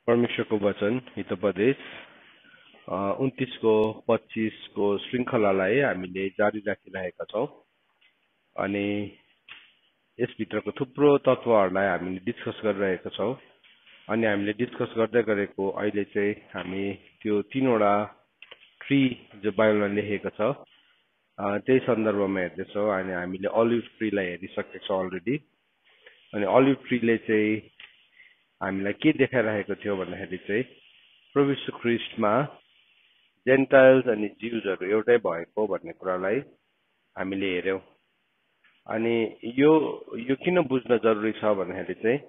परमेश्वरको वचन हितोपदेश 29 को 25 को श्रृङ्खलालाई हामीले जारी राखिरहेका छौँ अनि यसभित्रको थुप्रो तत्त्वहरूलाई हामीले डिस्कस गरिरहेका छौँ अनि हामीले डिस्कस गर्दै गरेको अहिले चाहिँ हामी त्यो तीनवटा ट्री जो बाइबलमा लेखेको छ त्यही सन्दर्भमा हेर्दैछौँ अनि हामीले अलिभ ट्रीलाई हेरिसकेका छौँ अलरेडी अनि अलिभ ट्रीले चाहिँ हामीलाई के देखाइरहेको थियो भन्दाखेरि चाहिँ प्रभु यीशु ख्रीष्टमा जेन्टाइल्स अनि ज्युजहरू एउटै भएको भन्ने कुरालाई हामीले हेर्यौं अनि यो किन बुझ्न जरुरी छ भन्दाखेरि चाहिँ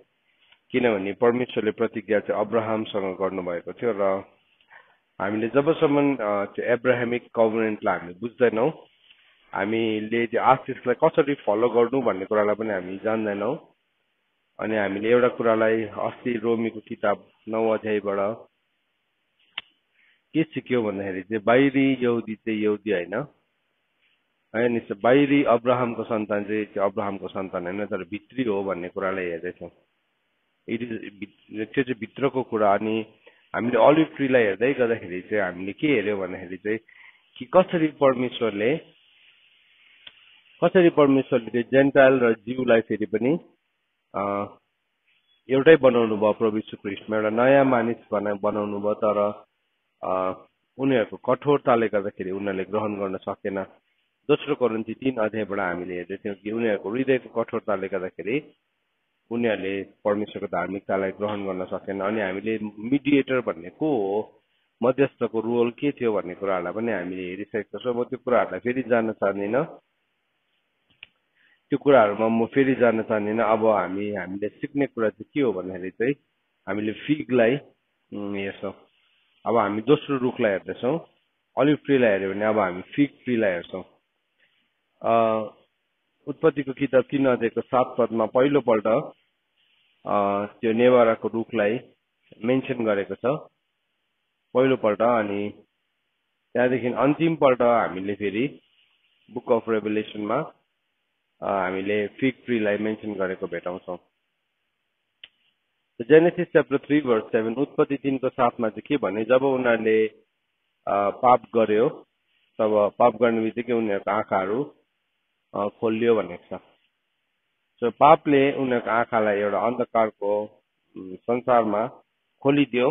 किनभने परमेश्वरले प्रतिज्ञा चाहिँ अब्राहमसँग गर्नुभएको थियो र हामीले जबसम्म त्यो एब्राहमिक कभनेन्टलाई हामी बुझ्दैनौँ हामीले त्यो आशिषलाई कसरी फलो गर्नु भन्ने कुरालाई पनि हामी जान्दैनौँ अनि हामीले एउटा कुरालाई अस्ति रोमीको किताब 9 अध्यायबाट के सिक्यो भन्दाखेरि चाहिँ बाहिरी यहुदी चाहिँ यहुदी होइन अनि बाहिरी अब्राहमको सन्तान चाहिँ अब्राहमको सन्तान होइन तर भित्री हो भन्ने कुरालाई हेर्दैछौँ त्यो चाहिँ भित्रको कुरा अनि हामीले अलिभ ट्रीलाई हेर्दै गर्दाखेरि चाहिँ हामीले के हेर्यौँ भन्दाखेरि चाहिँ कि कसरी परमेश्वरले जेन्टाइल र ज्यूलाई फेरि पनि एउटै बनाउनु भयो प्रभु यीशु ख्रीष्टमा एउटा नयाँ मानिस बनाउनु भयो तर उनीहरूको कठोरताले गर्दाखेरि उनीहरूले ग्रहण गर्न सकेन दोस्रो कोरिन्थी 3 अध्यायबाट हामीले हेर्दैथ्यौँ कि उनीहरूको हृदयको कठोरताले गर्दाखेरि उनीहरूले परमेश्वरको धार्मिकतालाई ग्रहण गर्न सकेन अनि हामीले मिडिएटर भन्ने को हो मध्यस्थको रोल के थियो भन्ने कुराहरूलाई पनि हामीले हेरिसकेका छौँ म त्यो कुराहरूलाई फेरि जान्न चाहदिनँ त्यो कुराहरूमा म फेरि जान्न चाहदिनँ अब हामीले सिक्ने कुरा चाहिँ के हो भन्दाखेरि चाहिँ हामीले फिगलाई हेर्छौँ अब हामी दोस्रो रुखलाई हेर्दैछौँ अलिभ ट्रीलाई हेऱ्यो भने अब हामी फिग ट्रीलाई हेर्छौँ उत्पत्तिको किताब 3 अध्यायको 7 पदमा पहिलोपल्ट त्यो नेवाराको रुखलाई मेन्सन गरेको छ पहिलोपल्ट अनि त्यहाँदेखि अन्तिमपल्ट हामीले फेरि बुक अफ रेभेलेसनमा हामीले फिग ट्रीलाई मेन्सन गरेको भेटाउँछौँ जेनेसिस च्याप्टर 3 भर्स 7 उत्पत्ति 3 को 7 मा चाहिँ के भने जब उनीहरूले पाप गर्यो तब पाप गर्ने बित्तिकै उनीहरूको आँखाहरू खोलियो भनेको छ सो पापले उनीहरूको आँखालाई एउटा अन्धकारको संसारमा खोलिदियो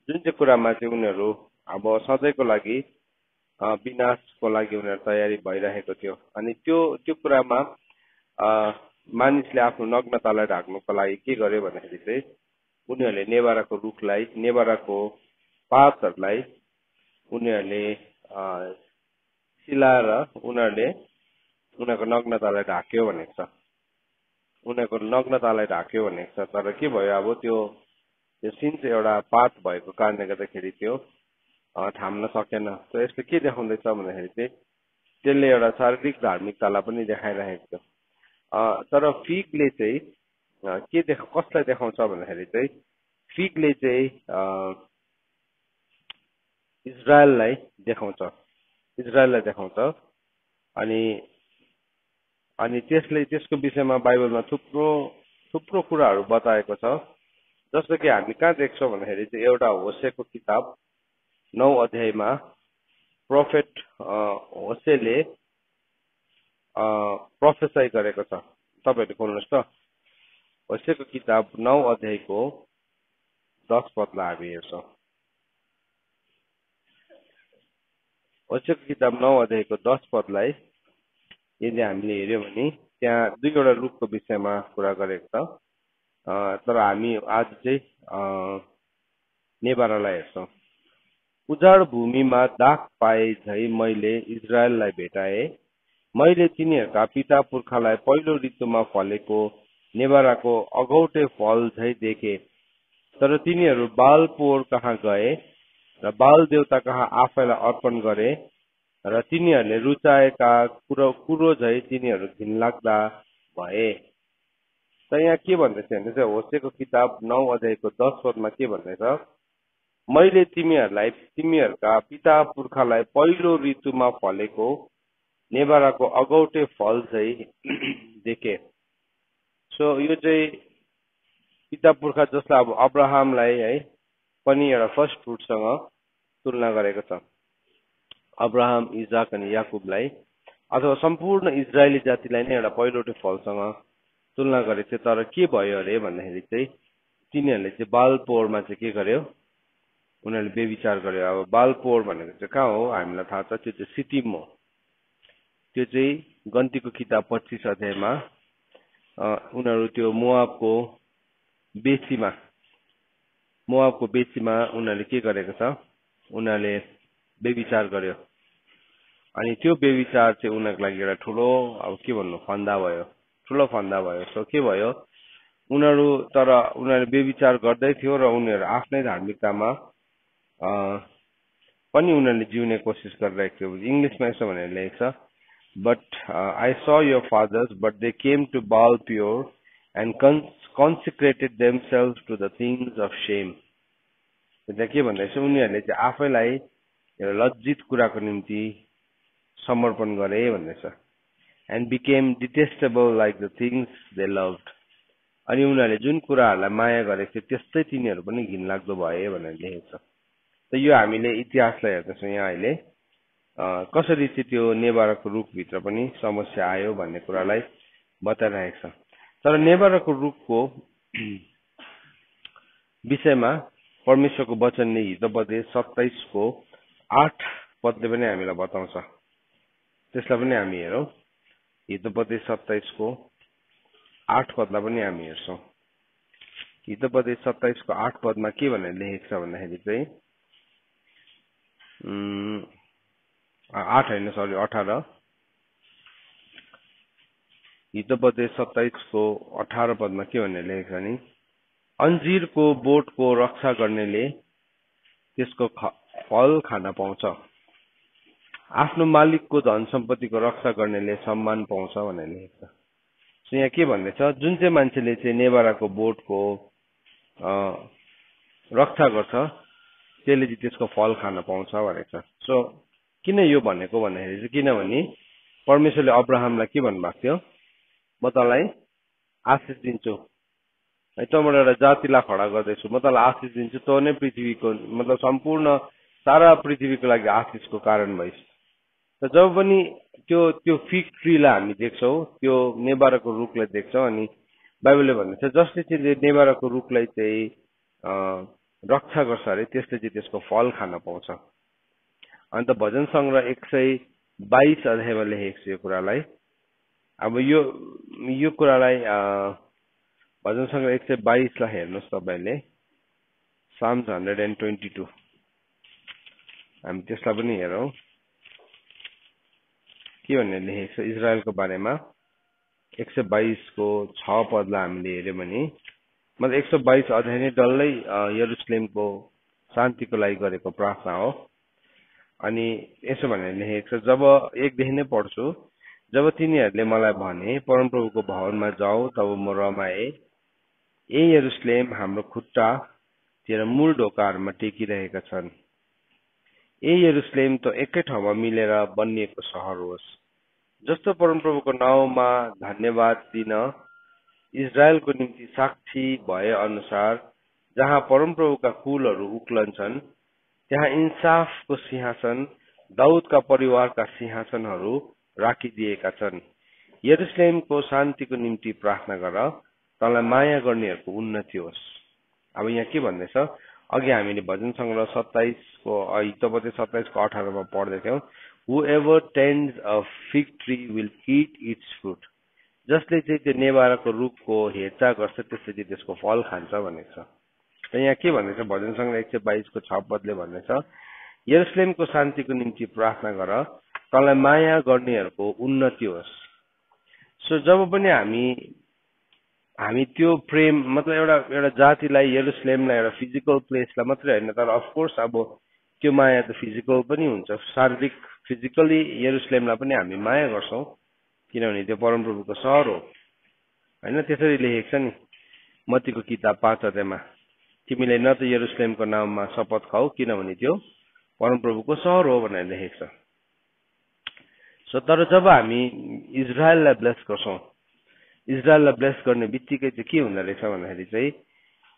जुन चाहिँ कुरामा चाहिँ उनीहरू अब सधैँको लागि विनाशको लागि उनीहरू तयारी भइरहेको थियो अनि त्यो कुरामा मानिसले आफ्नो नग्नतालाई ढाक्नुको लागि के गर्यो भन्दाखेरि चाहिँ उनीहरूले नेवाराको रुखलाई नेवाराको पातहरूलाई उनीहरूले सिलाएर उनीहरूको नग्नतालाई ढाक्यो भनेको छ उनीहरूको नग्नतालाई ढाक्यो भनेको छ तर के भयो अब त्यो सिन चाहिँ एउटा पात भएको कारणले गर्दाखेरि त्यो थाम्न सकेन त यसले के देखाउँदैछ भन्दाखेरि चाहिँ त्यसले एउटा शारीरिक धार्मिकतालाई पनि देखाइरहेको छ तर फिगले चाहिँ कसलाई देखाउँछ भन्दाखेरि चाहिँ फिगले चाहिँ इजरायललाई देखाउँछ अनि त्यसको विषयमा बाइबलमा थुप्रो कुराहरू बताएको छ जस्तो कि हामी कहाँ देख्छौँ भन्दाखेरि चाहिँ एउटा होसेको किताब 9 अध्यायमा प्रोफेट होसेले प्रोफेसाई गरेको छ तपाईहरुले खोल्नुहोस् त होसेको किताब 9 अध्यायको 10 पदलाई हामी हेर्छौँ होसेको किताब 9 अध्यायको 10 पदलाई यदि हामीले हेर्यौँ भने त्यहाँ दुईवटा रुखको विषयमा कुरा गरेको छ तर हामी आज चाहिँ नेवारालाई हेर्छौँ उजाड भूमिमा दाग पाए झै मैले इजरायललाई भेटाए मैले तिनीहरूका पिता पुर्खालाई पहिलो ऋतुमा फलेको नेवाराको अगौटे फल झै देखे तर तिनीहरू बाल पोर कहाँ गए र बाल देवता कहाँ आफैलाई अर्पण गरे र तिनीहरूले रुचाएका कुरो झै तिनीहरू घिनलाग्दा भए त यहाँ के भन्दैछ भने चाहिँ होसेको किताब 9 अध्यायको 10 पदमा के भन्दैछ मैले तिमीहरूका पिता पुर्खालाई पहिलो ऋतुमा फलेको नेवाराको अगौटे फल चाहिँ देखे सो यो चाहिँ पिता पुर्खा जसलाई अब अब्राहमलाई है पनि एउटा फर्स्ट फ्रुटसँग तुलना गरेको छ। अब्राहम, इजाक अनि याकुबलाई अथवा सम्पूर्ण इजरायली जातिलाई नै एउटा पहिलोटो फलसँग तुलना गरेको थियो। तर के भयो अरे भन्दाखेरि चाहिँ तिनीहरूले चाहिँ बाल पोहोरमा चाहिँ के गर्यो, उनीहरूले बेविचार गर्यो। अब बाल पोहोर भनेको चाहिँ कहाँ हो हामीलाई थाहा छ, त्यो चाहिँ सितिम हो। त्यो चाहिँ गन्तीको किताब 25 अध्यायमा उनीहरू त्यो मोआबको बेसीमा उनीहरूले के गरेको छ, उनीहरूले बेविचार गर्यो। अनि त्यो बेविचार चाहिँ उनीहरूको लागि एउटा ठुलो अब के भन्नु फन्दा भयो, ठुलो फन्दा भयो। सो के भयो, उनीहरूले बेविचार गर्दै थियो र उनीहरू आफ्नै धार्मिकतामा पनि उनीहरूले जिउने कोसिस गरिरहेको थियो। इङ्ग्लिसमा यसो भनेर लेखेको छ, but I saw your fathers but they came to Baal Peor and consecrated themselves to the things of shame। त्यहाँ के भन्दैछ, उनीहरूले चाहिँ आफैलाई एउटा लज्जित कुराको निम्ति समर्पण गरे भन्दैछ। And became detestable like the things they लभड। अनि उनीहरूले जुन कुराहरूलाई माया गरेको थियो त्यस्तै तिनीहरू पनि घिनलाग्दो भए भनेर लेखेको छ। त यो हामीले इतिहासलाई हेर्दैछौँ यहाँ अहिले कसरी चाहिँ त्यो नेभाराको रुखभित्र पनि समस्या आयो भन्ने कुरालाई बताइरहेको छ। तर नेभाराको रुखको विषयमा परमेश्वरको वचनले हितोपदेश 27 को 8 पदले पनि हामीलाई बताउँछ। त्यसलाई पनि हामी हेरौँ। हितोपदेश 27 को 8 पदलाई पनि हामी हेर्छौँ। हितोपदेश 27 को 8 पदमा के भनेर लेखेको छ भन्दाखेरि चाहिँ 18 हितोपदेश 27 को 18 पदमा के भनेर लेखेको छ नि, अन्जीरको बोटको रक्षा गर्नेले त्यसको फल खान पाउँछ, आफ्नो मालिकको धन सम्पत्तिको रक्षा गर्नेले सम्मान पाउँछ भनेर लेखेको छ। सो यहाँ के भन्दैछ, जुन चाहिँ मान्छेले चाहिँ नेभाराको बोटको रक्षा गर्छ त्यसले चाहिँ त्यसको फल खान पाउँछ भनेको छ। सो किन यो भनेको भन्दाखेरि चाहिँ किनभने परमेश्वरले अब्राहमलाई के भन्नुभएको थियो, म तँलाई आशिष दिन्छु है, तँबाट एउटा जातिलाई खडा गर्दैछु, म तँलाई आशिष दिन्छु, तँ नै पृथ्वीको मतलब सम्पूर्ण सारा पृथ्वीको लागि आशिषको कारण भइस। त जब पनि त्यो फिग ट्रीलाई हामी देख्छौँ, त्यो नेभाराको रुखलाई देख्छौँ, अनि बाइबलले भन्दछ जसले चाहिँ नेभाराको रुखलाई चाहिँ रक्षा गर्छ अरे त्यसले चाहिँ त्यसको फल खान पाउँछ। अन्त भजन सङ्ग्रह 122 अध्यायमा लेखेको छ यो कुरालाई। अब यो कुरालाई भजन सङ्ग्रह 122 लाई हेर्नुहोस् तपाईँले, साम्स 122 हामी त्यसलाई पनि हेरौँ के भनेर लेखेको छ इजरायलको बारेमा। 122 को 6 पदलाई हामीले हेर्यो भने मतलब 122 अध्याय नै डल्लै यरुसलेमको शान्तिको लागि गरेको प्रार्थना हो। अनि यसो भनेर लेखेको छ, जब एकदेखि नै पढ्छु, जब तिनीहरूले मलाई भने परमप्रभुको भवनमा जाऊ तब म रमाए, ए यरुसलेम हाम्रो खुट्टा तेरा मूल ढोकाहरूमा टेकिरहेका छन्। ए यरुसलेम त एकै ठाउँमा मिलेर बनिएको सहर होस्। जस्तो परमप्रभुको नाउँमा धन्यवाद दिन इजरायलको निम्ति साक्षी भए अनुसार जहाँ परमप्रभुका फूलहरू उक्लन्छन् त्यहाँ इन्साफको सिंहासन, दाउदका परिवारका सिंहासनहरू राखिदिएका छन्। यरुसलेमको शान्तिको निम्ति प्रार्थना गर, तँलाई माया गर्नेहरूको उन्नति होस्। अब यहाँ के भन्दैछ, अघि हामीले भजन सङ्ग्रह 27 को हितोपदेश 27 को 18 मा पढ्दै थियौँ, whoever tends a fig tree will eat its fruit। जसले चाहिँ त्यो नेभाराको रुखको हेरचाह गर्छ त्यसले चाहिँ त्यसको फल खान्छ भनेको छ। र यहाँ के भन्दैछ भजन सङ्ग्रह 122 को 6 पदले भन्दैछ, यरुसलेमको शान्तिको निम्ति प्रार्थना गर, तँलाई माया गर्नेहरूको उन्नति होस्। सो जब पनि हामी त्यो प्रेम मतलब एउटा जातिलाई, यरुसलेमलाई एउटा फिजिकल प्लेसलाई मात्रै होइन, तर अफकोर्स अब त्यो माया त फिजिकल पनि हुन्छ, शारीरिक फिजिकली यरुसलेमलाई पनि हामी माया गर्छौँ किनभने त्यो परमप्रभुको सहर हो होइन। त्यसरी लेखेको छ नि मत्तीको किताब 5 अध्यायमा, तिमीले न त यरुसलेमको नाममा शपथ खाऊ किनभने त्यो परमप्रभुको सहर हो भनेर लेखेको छ। सो तर जब हामी इजरायललाई ब्लेस गर्छौँ, इजरायललाई ब्लेस गर्ने बित्तिकै चाहिँ के हुँदो रहेछ भन्दाखेरि चाहिँ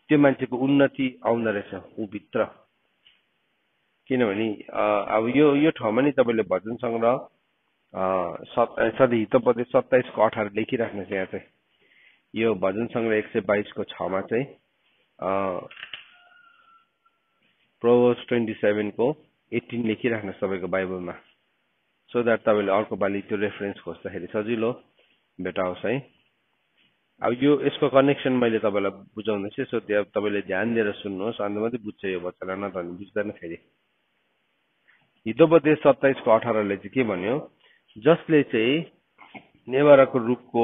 त्यो मान्छेको उन्नति आउँदो रहेछ ऊ भित्र। किनभने अब यो ठाउँमा नि तपाईँले भजन सङ्ग्रह सधैँ हितोपदेश 27:18 लेखिराख्नुहोस्। यहाँ चाहिँ यो भजन सङ्ग्रह 122 को 6 मा चाहिँ प्रोभर्ब्स 27 को 18 लेखिराख्नुहोस् तपाईँको बाइबलमा, सो द्याट तपाईँले अर्को पालि त्यो रेफरेन्स खोज्दाखेरि सजिलो भेटाओस् है। अब यसको कनेक्सन मैले तपाईँलाई बुझाउँदैछु, सो त्यो तपाईँले ध्यान दिएर सुन्नुहोस्, अन्त मात्रै बुझ्छ यो बच्चालाई, न त भने बुझ्दैन फेरि। हितोपदेश 27 को 18 ले चाहिँ के भन्यो, जसले चाहिँ नेवाराको रुखको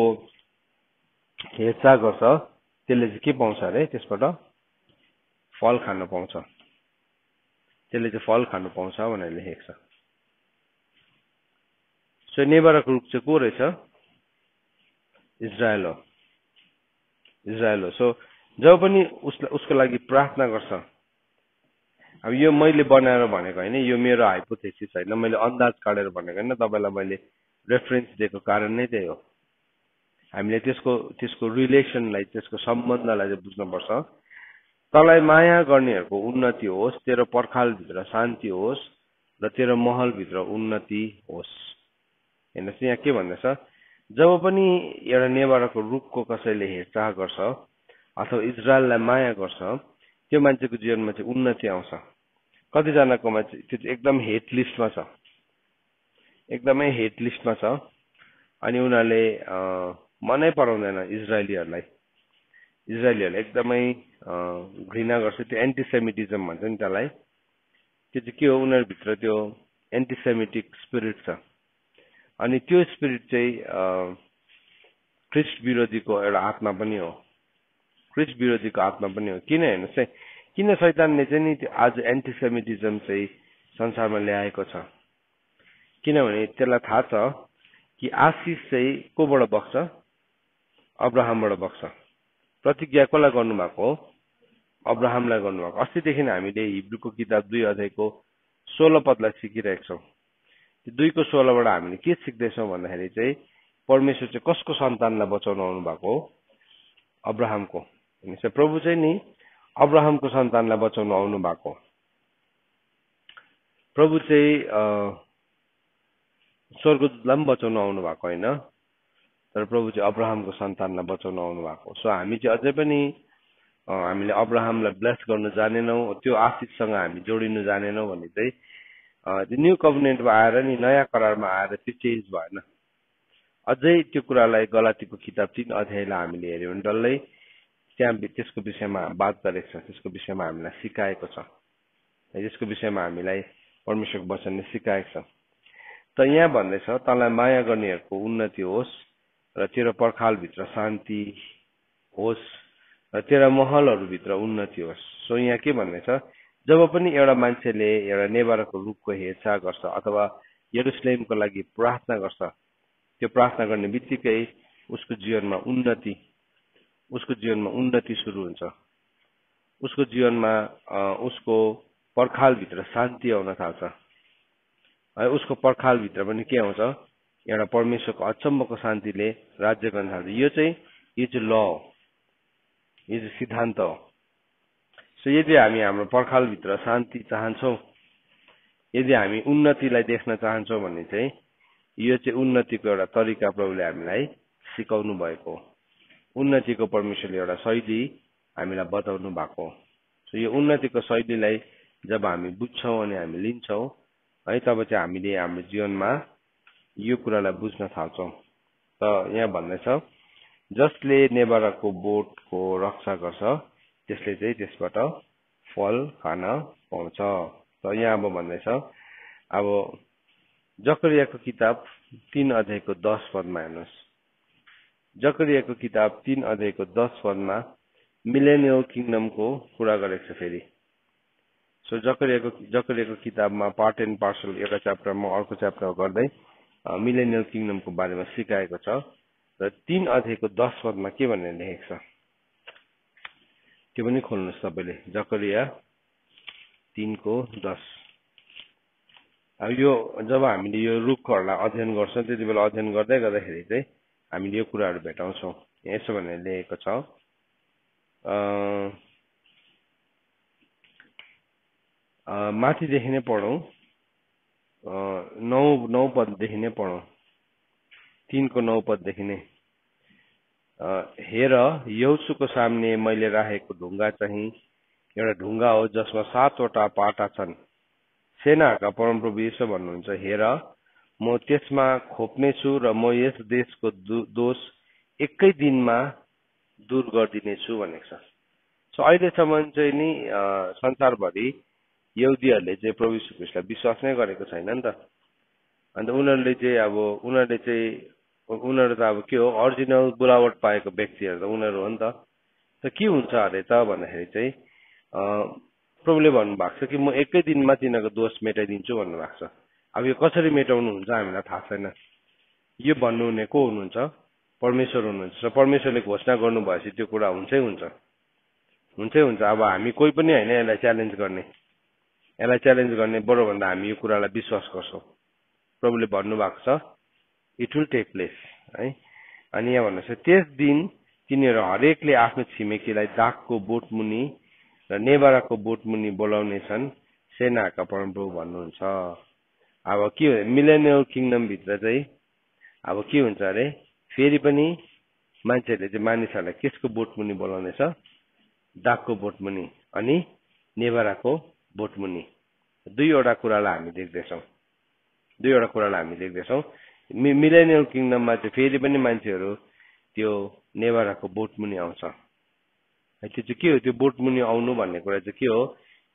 हेरचाह गर्छ त्यसले चाहिँ के पाउँछ अरे, त्यसबाट फल खान पाउँछ, त्यसले चाहिँ फल खानु पाउँछ भनेर लेखेको छ। सो नेवाराको रुख चाहिँ को रहेछ, इजरायल हो, इजरायल हो। सो जब पनि उसको लागि प्रार्थना गर्छ, अब यो मैले बनाएर भनेको होइन, यो मेरो हाइपोथेसिस होइन, मैले अन्दाज काटेर भनेको होइन, तपाईँलाई मैले रेफरेन्स दिएको कारण नै त्यही हो। हामीले त्यसको रिलेसनलाई, त्यसको सम्बन्धलाई चाहिँ बुझ्नुपर्छ। तँलाई माया गर्नेहरूको उन्नति होस्, तेरो पर्खालभित्र शान्ति होस् र तेरो महलभित्र उन्नति होस्। हेर्नुहोस् यहाँ के भन्दैछ, जब पनि एउटा नेवाराको रुखको कसैले हेरचाह गर्छ अथवा इजरायललाई माया गर्छ, त्यो मान्छेको जीवनमा चाहिँ उन्नति आउँछ। कतिजनाकोमा चाहिँ त्यो चाहिँ एकदम हेट लिस्टमा छ, एकदमै हेट लिस्टमा छ, अनि उनीहरूले मनै पराउँदैन इजरायलीहरूलाई एकदमै घृणा गर्छ। त्यो एन्टिसेमिटिजम भन्छ नि त्यसलाई। त्यो चाहिँ के हो, उनीहरूभित्र त्यो एन्टिसेमिटिक स्पिरिट छ, अनि त्यो स्पिरिट चाहिँ ख्रिस्ट विरोधीको एउटा आत्मा पनि हो, ख्रिस्ट विरोधीको आत्मा पनि हो। किन हेर्नुहोस् है, किन शैतानले चाहिँ नि आज एन्टिसेमिटिजम चाहिँ संसारमा ल्याएको छ, किनभने त्यसलाई थाहा छ कि आशिष चाहिँ कोबाट बग्छ, अब्राहमबाट बग्छ। प्रतिज्ञा कसलाई गर्नुभएको हो, अब्राहमलाई गर्नुभएको। अस्तिदेखि हामीले हिब्रूको किताब 2 अध्यायको 16 पदलाई सिकिरहेको छौँ। 2 को 16बाट हामीले के सिक्दैछौँ भन्दाखेरि चाहिँ परमेश्वर चाहिँ कसको सन्तानलाई बचाउन आउनु भएको हो, अब्राहमको। प्रभु चाहिँ नि अब्राहमको सन्तानलाई बचाउन आउनु भएको। प्रभु चाहिँ स्वर्गदूतलाई पनि बचाउन आउनु भएको होइन, तर प्रभु चाहिँ अब्राहमको सन्तानलाई बचाउन आउनु भएको। सो हामी चाहिँ अझै पनि हामीले अब्राहमलाई ब्लेस गर्न जानेनौँ, त्यो आशिषसँग हामी जोडिनु जानेनौँ भने चाहिँ त्यो न्यू कभनेन्टमा आएर नि, नयाँ करारमा आएर त्यो चेन्ज भएन। अझै त्यो कुरालाई गलातीको किताब 3 अध्यायलाई हामीले हेऱ्यौँ भने डल्लै त्यहाँ त्यसको विषयमा बात गरेको छ, त्यसको विषयमा हामीलाई सिकाएको छ, त्यसको विषयमा हामीलाई परमेश्वरको वचनले सिकाएको छ। त यहाँ भन्दैछ, तँलाई माया गर्नेहरूको उन्नति होस् र तेरो पर्खालभित्र शान्ति होस् र तेरा महलहरूभित्र उन्नति होस्। सो यहाँ के भन्दैछ, जब पनि एउटा मान्छेले एउटा नेवाराको रुखको हेरचाह गर्छ अथवा यरुशलेमको लागि प्रार्थना गर्छ, त्यो प्रार्थना गर्ने बित्तिकै उसको जीवनमा उन्नति सुरु हुन्छ। उसको जीवनमा उसको पर्खालभित्र शान्ति आउन थाल्छ है। उसको पर्खालभित्र पनि के आउँछ, एउटा परमेश्वरको अचम्मको शान्तिले राज्य गर्न थाल्छ। यो चाहिँ ल हो, यो चाहिँ सिद्धान्त हो। सो यदि हामी हाम्रो पर्खालभित्र शान्ति चाहन्छौँ, यदि हामी उन्नतिलाई देख्न चाहन्छौँ भने चाहिँ यो चाहिँ उन्नतिको एउटा तरिका प्रभुले हामीलाई सिकाउनु भएको हो। उन्नतिको परमेश्वरले एउटा शैली हामीलाई बताउनु भएको हो। सो यो उन्नतिको शैलीलाई जब हामी बुझ्छौँ अनि हामी लिन्छौँ है, तब चाहिँ हामीले हाम्रो जीवनमा यो कुरालाई बुझ्न थाल्छौँ। त यहाँ भन्दैछ, जसले नेवाराको बोटको रक्षा गर्छ त्यसले चाहिँ त्यसबाट फल खान पाउँछ। त यहाँ अब भन्दैछ, अब जकरियाको किताब 3 अध्यायको 10 पदमा हेर्नुहोस्। जकरियाको किताब 3 अध्यायको 10 पदमा मिलेनियल किङडमको कुरा गरेको छ फेरि। सो जकरियाको किताबमा पार्ट एन्ड पार्सल एउटा च्याप्टरमा अर्को च्याप्टर गर्दै मिलेनियल किङडमको बारेमा सिकाएको छ। र 3 अध्यायको 10 पदमा के भनेर लेखेको छ त्यो पनि खोल्नुहोस् तपाईँले। जकरिया 3 को 10। अब यो जब हामीले यो रुखहरूलाई अध्ययन गर्छौँ, त्यति बेला अध्ययन गर्दै गर्दाखेरि चाहिँ हामीले यो कुराहरू भेटाउँछौँ। यसो भनेर लेखेको छ, माथिदेखि नै पढौँ, 9 पददेखि नै पढौँ, 3को 9 पददेखि नै। हेर, यहोशुको सामने मैले राखेको ढुङ्गा चाहिँ एउटा ढुङ्गा हो जसमा 7वटा पाटा छन्। सेनाहरूका परमप्रभु यसो भन्नुहुन्छ, हेर, म त्यसमा खोप्नेछु र म यस देशको दोष एकै दिनमा दूर गरिदिनेछु भनेको छ। सो अहिलेसम्म चाहिँ नि संसारभरि यहुदीहरूले चाहिँ प्रभु यीशु ख्रीष्टलाई विश्वास नै गरेको छैन नि त। अन्त उनीहरू त अब के हो, ओरिजिनल बुलावट पाएको व्यक्तिहरू त उनीहरू हो नि त। के हुन्छ अरे त भन्दाखेरि चाहिँ प्रभुले भन्नुभएको छ कि म एकै दिनमा तिनीहरूको दोष मेटाइदिन्छु भन्नुभएको छ। अब यो कसरी मेटाउनु हुन्छ हामीलाई थाहा छैन। यो भन्नुहुने को हुनुहुन्छ? परमेश्वर हुनुहुन्छ। परमेश्वरले घोषणा गर्नु भएपछि त्यो कुरा हुन्छै हुन्छ। अब हामी कोही पनि होइन यसलाई च्यालेन्ज गर्ने, बरु भन्दा हामी यो कुरालाई विश्वास गर्छौँ। प्रभुले भन्नुभएको छ इट विल टेक प्लेस है। अनि यहाँ भन्नुहोस्, त्यस दिन तिनीहरू हरेकले आफ्नो छिमेकीलाई दागको बोटमुनि र नेभाराको बोटमुनि बोलाउने छन्, सेनाहरूका परमप्रभु भन्नुहुन्छ। अब के हो, मिलेनियल किङडम भित्र चाहिँ अब के हुन्छ अरे, फेरि पनि मान्छेहरूले चाहिँ मानिसहरूलाई केसको बोटमुनि बोलाउने छ? दागको बोटमुनि अनि नेभाराको बोटमुनि। दुईवटा कुरालाई हामी देख्दैछौँ। मिलेनियल किङडममा चाहिँ फेरि पनि मान्छेहरू त्यो नेभाराको बोटमुनि आउँछ। त्यो चाहिँ के हो? त्यो बोटमुनि आउनु भन्ने कुरा चाहिँ के हो?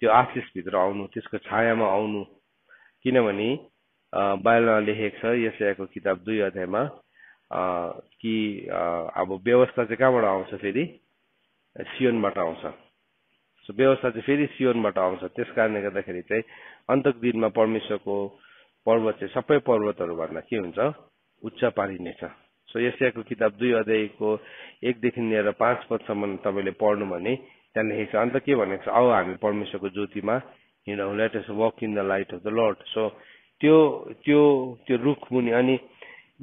त्यो आशिषभित्र आउनु, त्यसको छायामा आउनु। किनभने बाइबलमा लेखेको छ यशायाको किताब 2 अध्यायमा कि अब व्यवस्था चाहिँ कहाँबाट आउँछ? फेरि सियोनबाट आउँछ। सो व्यवस्था चाहिँ फेरि सियोनबाट आउँछ। त्यस कारणले गर्दाखेरि चाहिँ अन्तको दिनमा परमेश्वरको पर्वत चाहिँ सबै पर्वतहरूभन्दा के हुन्छ? उच्च पारिनेछ। सो यशायाको किताब 2 अध्यायको 1 देखि लिएर 5 पदसम्म तपाईँले पढ्नु भने त्यहाँ लेखेको छ। अन्त के भनेको छ? आओ हामी परमेश्वरको ज्योतिमा हिँडौँ, let us walk in the light of the Lord. So त्यो रुख मुनि। अनि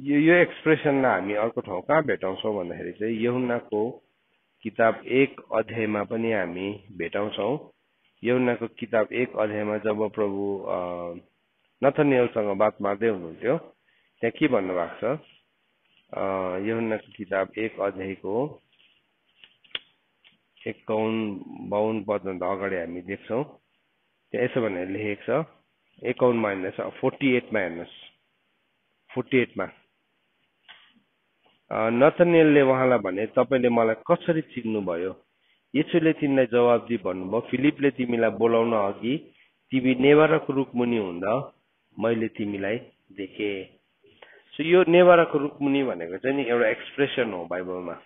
यो एक्सप्रेसनलाई हामी अर्को ठाउँ कहाँ भेटाउँछौँ भन्दाखेरि चाहिँ यूहन्नाको किताब 1 अध्यायमा पनि हामी भेटाउँछौँ। यूहन्नाको किताब 1 अध्यायमा जब प्रभु नथानिएलसँग बात मार्दै हुनुहुन्थ्यो, त्यहाँ के भन्नुभएको छ? यूहन्नाको किताब 1 अध्यायको 51-52 पदभन्दा अगाडि हामी देख्छौँ। त्यहाँ यसो भनेर लेखेको छ, 51मा हेर्नुहोस्, 48मा हेर्नुहोस्। 48मा नथानिएलले उहाँलाई भने, तपाईँले मलाई कसरी चिन्नुभयो? येशूले तिमीलाई जवाब दिई भन्नुभयो, फिलिपले तिमीलाई बोलाउन अघि तिमी नेभाराको रुखमुनि हुँदा मैले तिमीलाई देखे। सो यो नेभाराको रुखमुनि भनेको चाहिँ नि एउटा एक्सप्रेसन हो बाइबलमा।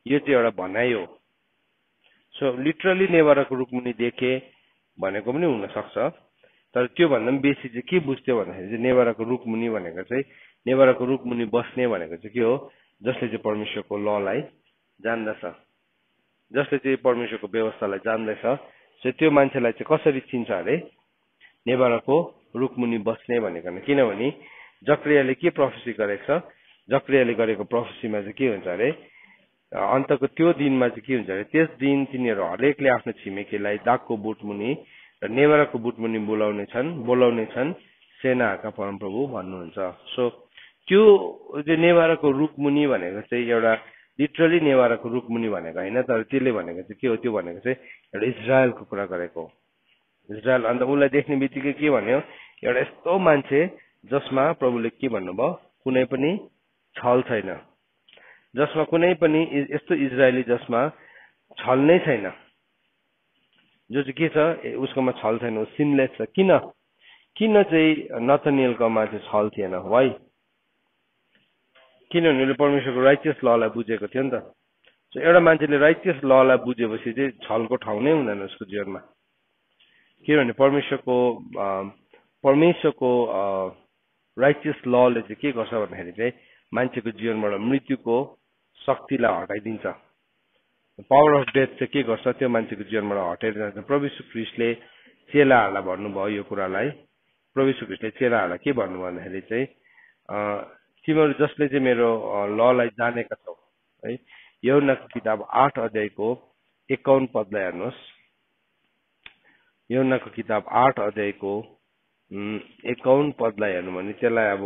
यो चाहिँ एउटा भनाइ हो। सो लिटरली नेभाराको रुखमुनि देखे भनेको पनि हुन सक्छ, तर त्यो भन्दा पनि बेसी चाहिँ के बुझ्थ्यो भन्दाखेरि चाहिँ नेभाराको रुखमुनि भनेको चाहिँ नेभाराको रुखमुनि बस्ने भनेको चाहिँ के हो? जसले चाहिँ परमेश्वरको ललाई जान्दछ, जसले चाहिँ परमेश्वरको व्यवस्थालाई जान्दैछ। सो त्यो मान्छेलाई चाहिँ कसरी चिन्छ अरे? नेभाराको रुखमुनि बस्ने भनेको। किनभने जकरियाले के प्रोफेसी गरेको छ? जकरियाले गरेको प्रोफेसीमा चाहिँ के हुन्छ अरे? अन्तको त्यो दिनमा चाहिँ के हुन्छ अरे? त्यस दिन तिनीहरू हरेकले आफ्नो छिमेकीलाई दागको बोटमुनि र नेभाराको बोटमुनि बोलाउने छन्, सेनाहरूका परमप्रभु भन्नुहुन्छ। सो त्यो चाहिँ नेभाराको रुखमुनि भनेको चाहिँ एउटा लिटरली नेभाराको रुखमुनि भनेको होइन, तर त्यसले भनेको चाहिँ के हो? त्यो भनेको चाहिँ एउटा इजरायलको कुरा गरेको हो। इजरायल। अन्त उसलाई देख्ने बित्तिकै के भन्यो? एउटा यस्तो मान्छे जसमा प्रभुले के भन्नुभयो? कुनै पनि छल छैन, जसमा कुनै पनि यस्तो इजरायली जसमा छल नै छैन, जो चाहिँ के छ? उसकोमा छल छैन, सिनलेस छ। किन चाहिँ नथानिएलकोमा चाहिँ छल थिएन? वाइ? किनभने उसले परमेश्वरको राइचियस ललाई बुझेको थियो नि त। सो एउटा मान्छेले राइचियस ललाई बुझेपछि चाहिँ छलको ठाउँ नै हुँदैन उसको जीवनमा। किनभने परमेश्वरको राइचियस लले चाहिँ के गर्छ भन्दाखेरि चाहिँ मान्छेको जीवनबाट मृत्युको शक्तिलाई हटाइदिन्छ। पावर अफ डेथ चाहिँ के गर्छ? त्यो मान्छेको जीवनबाट हटेर जान्छ। प्रभु यीशु ख्रीष्टले चेलाहरूलाई भन्नुभयो यो कुरालाई। प्रभु यीशु ख्रीष्टले चेलाहरूलाई के भन्नुभयो भन्दाखेरि चाहिँ तिमीहरू जसले चाहिँ मेरो ललाई जानेका छौ है, यूहन्नाको किताब 8 अध्यायको 51 पदलाई हेर्नुहोस्। यहुन्नाको किताब 8 अध्यायको 51 पदलाई हेर्नु भने त्यसलाई अब